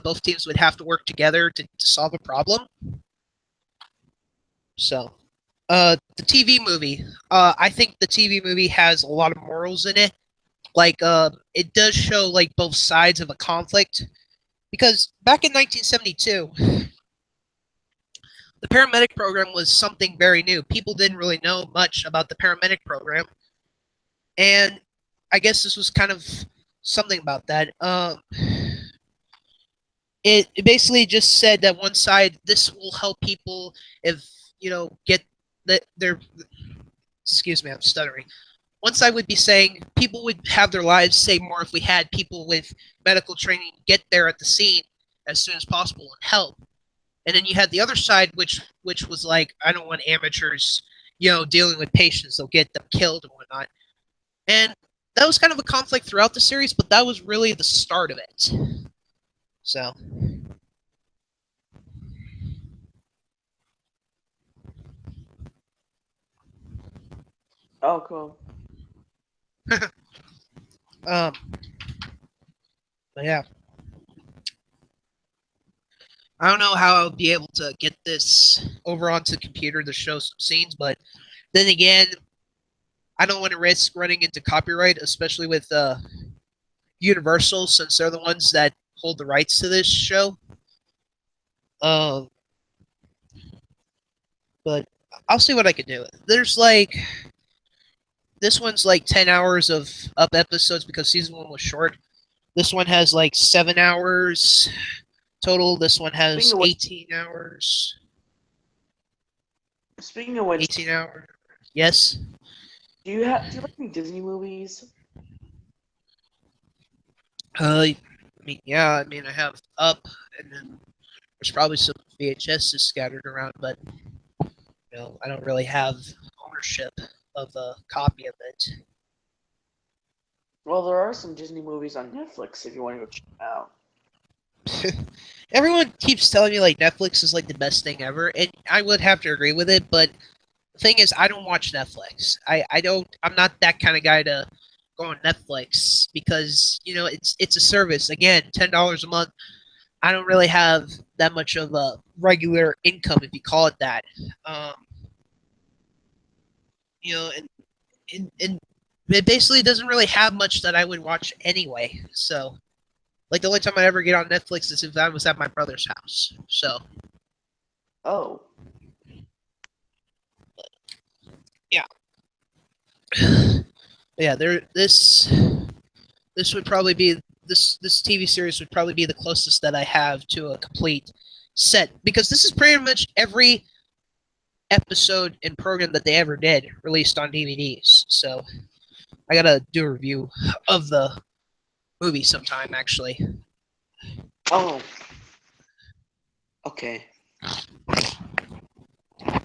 both teams would have to work together to solve a problem. So, the TV movie, I think the TV movie has a lot of morals in it. Like, it does show like both sides of a conflict. Because back in 1972, the paramedic program was something very new. People didn't really know much about the paramedic program, and I guess this was kind of something about that. It basically just said that one side, this will help people if get that their, excuse me, I'm stuttering. One side would be saying people would have their lives saved more if we had people with medical training get there at the scene as soon as possible and help. And then you had the other side, which was like, I don't want amateurs, dealing with patients. They'll get them killed and whatnot. And that was kind of a conflict throughout the series, but that was really the start of it. So, Oh, cool. um, but yeah, I don't know how I'll be able to get this over onto the computer to show some scenes, but then again, I don't want to risk running into copyright, especially with Universal, since they're the ones that hold the rights to this show. Um, but I'll see what I can do. There's like this one's like 10 hours of up episodes because season one was short. This one has like 7 hours total. This one has 18 hours. Speaking of which, 18 hours. Yes. do you like any Disney movies? I mean, yeah, I mean, I have Up, and then there's probably some VHSs scattered around, but I don't really have ownership of a copy of it. Well, there are some Disney movies on Netflix if you want to go check them out. Everyone keeps telling me like Netflix is like the best thing ever, and I would have to agree with it. But the thing is, I don't watch Netflix. I don't. I'm not that kind of guy to go on Netflix because it's a service. Again, $10 a month. I don't really have that much of a regular income, if you call it that. Um, and it basically doesn't really have much that I would watch anyway. So, like the only time I ever get on Netflix is if I was at my brother's house. So, Oh. yeah, yeah. This would probably be this TV series would probably be the closest that I have to a complete set because this is pretty much every episode and program that they ever did released on DVDs. So I gotta do a review of the movie sometime. Actually, Oh. Okay. I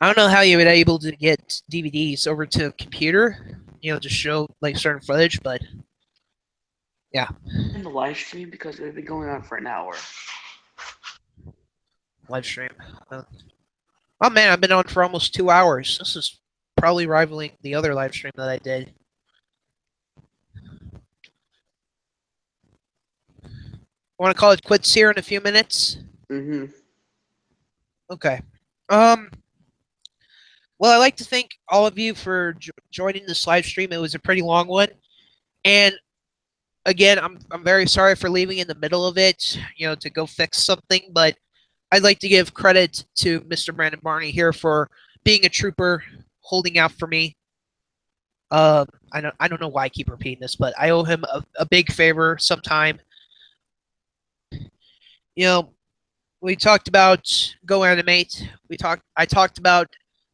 don't know how you would be able to get DVDs over to a computer, to show like certain footage, but yeah, In the live stream because we've been going on for an hour. live stream. Oh man, I've been on for almost 2 hours. This is probably rivaling the other live stream that I did. I want to call it quits here in a few minutes. Mm-hmm. Okay. Um. Well, I'd like to thank all of you for joining this live stream. It was a pretty long one, and again, I'm very sorry for leaving in the middle of it. To go fix something, but I'd like to give credit to Mr. Brandon Barney here for being a trooper, holding out for me. I don't know why I keep repeating this, but I owe him a big favor sometime. You know, we talked about GoAnimate. I talked about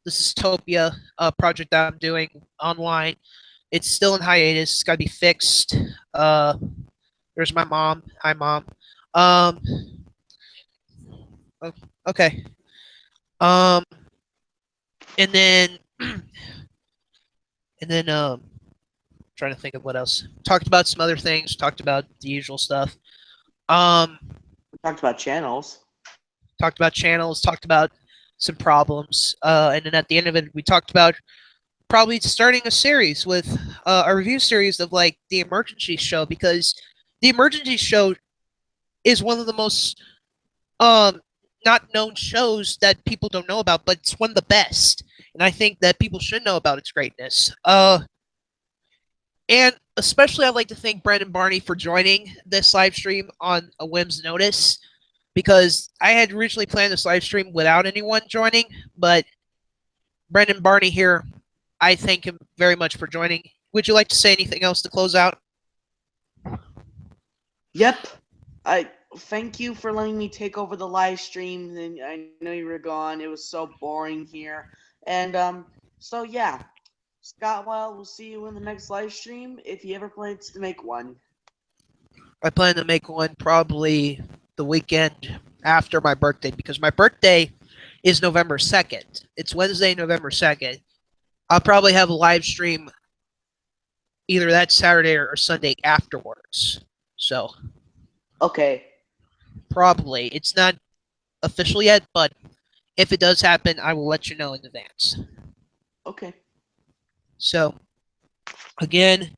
the Zistopia project that I'm doing online. It's still in hiatus. It's got to be fixed. There's my mom. Hi, mom. Um, okay. Um, and then and then trying to think of what else. Talked about some other things. Talked about the usual stuff. Um, We talked about channels. talked about channels. Talked about some problems. And then at the end of it, we talked about probably starting a series with a review series of like the emergency show because the emergency show is one of the most um not known shows that people don't know about, but it's one of the best, and I think that people should know about its greatness. And especially I'd like to thank Brendan Barney for joining this live stream on a whim's notice because I had originally planned this live stream without anyone joining, but Brendan Barney here, I thank him very much for joining. Would you like to say anything else to close out? Yep. I thank you for letting me take over the live stream. And I know you were gone. It was so boring here. And so yeah. Scott Wild, we'll see you in the next live stream if he ever plans to make one. I plan to make one probably the weekend after my birthday because my birthday is November 2nd. It's Wednesday, November 2nd. I'll probably have a live stream either that Saturday or Sunday afterwards. So, Okay. probably. It's not official yet, but if it does happen, I will let you know in advance. Okay. So, again,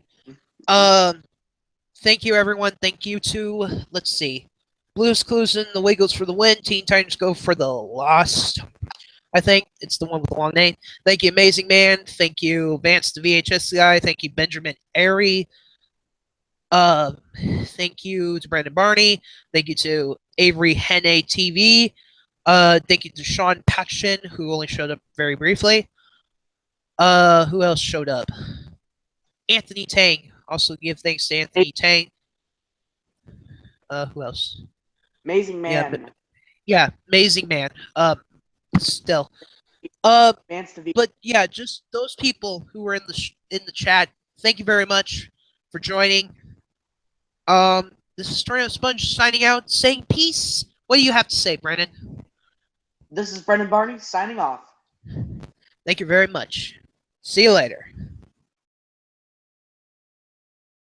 thank you, everyone. Thank you to, let's see, Blues Clues and the Wiggles for the win. Teen Titans go for the loss. I think it's the one with the long name. Thank you, Amazing Man. Thank you, Vance, the VHS guy. Thank you, Benjamin Airy. Thank you to Brandon Barney. Thank you to Avery Henne TV. Thank you to Sean Patchen, who only showed up very briefly. Who else showed up? Anthony Tang. Also give thanks to Anthony Tang. Who else? Amazing Man. Yeah, Amazing Man. Still. But yeah, just those people who were in the chat. Thank you very much for joining. This is TornadoSponge signing out, saying peace. What do you have to say, Brendan? This is Brendan Barney signing off. Thank you very much. See you later.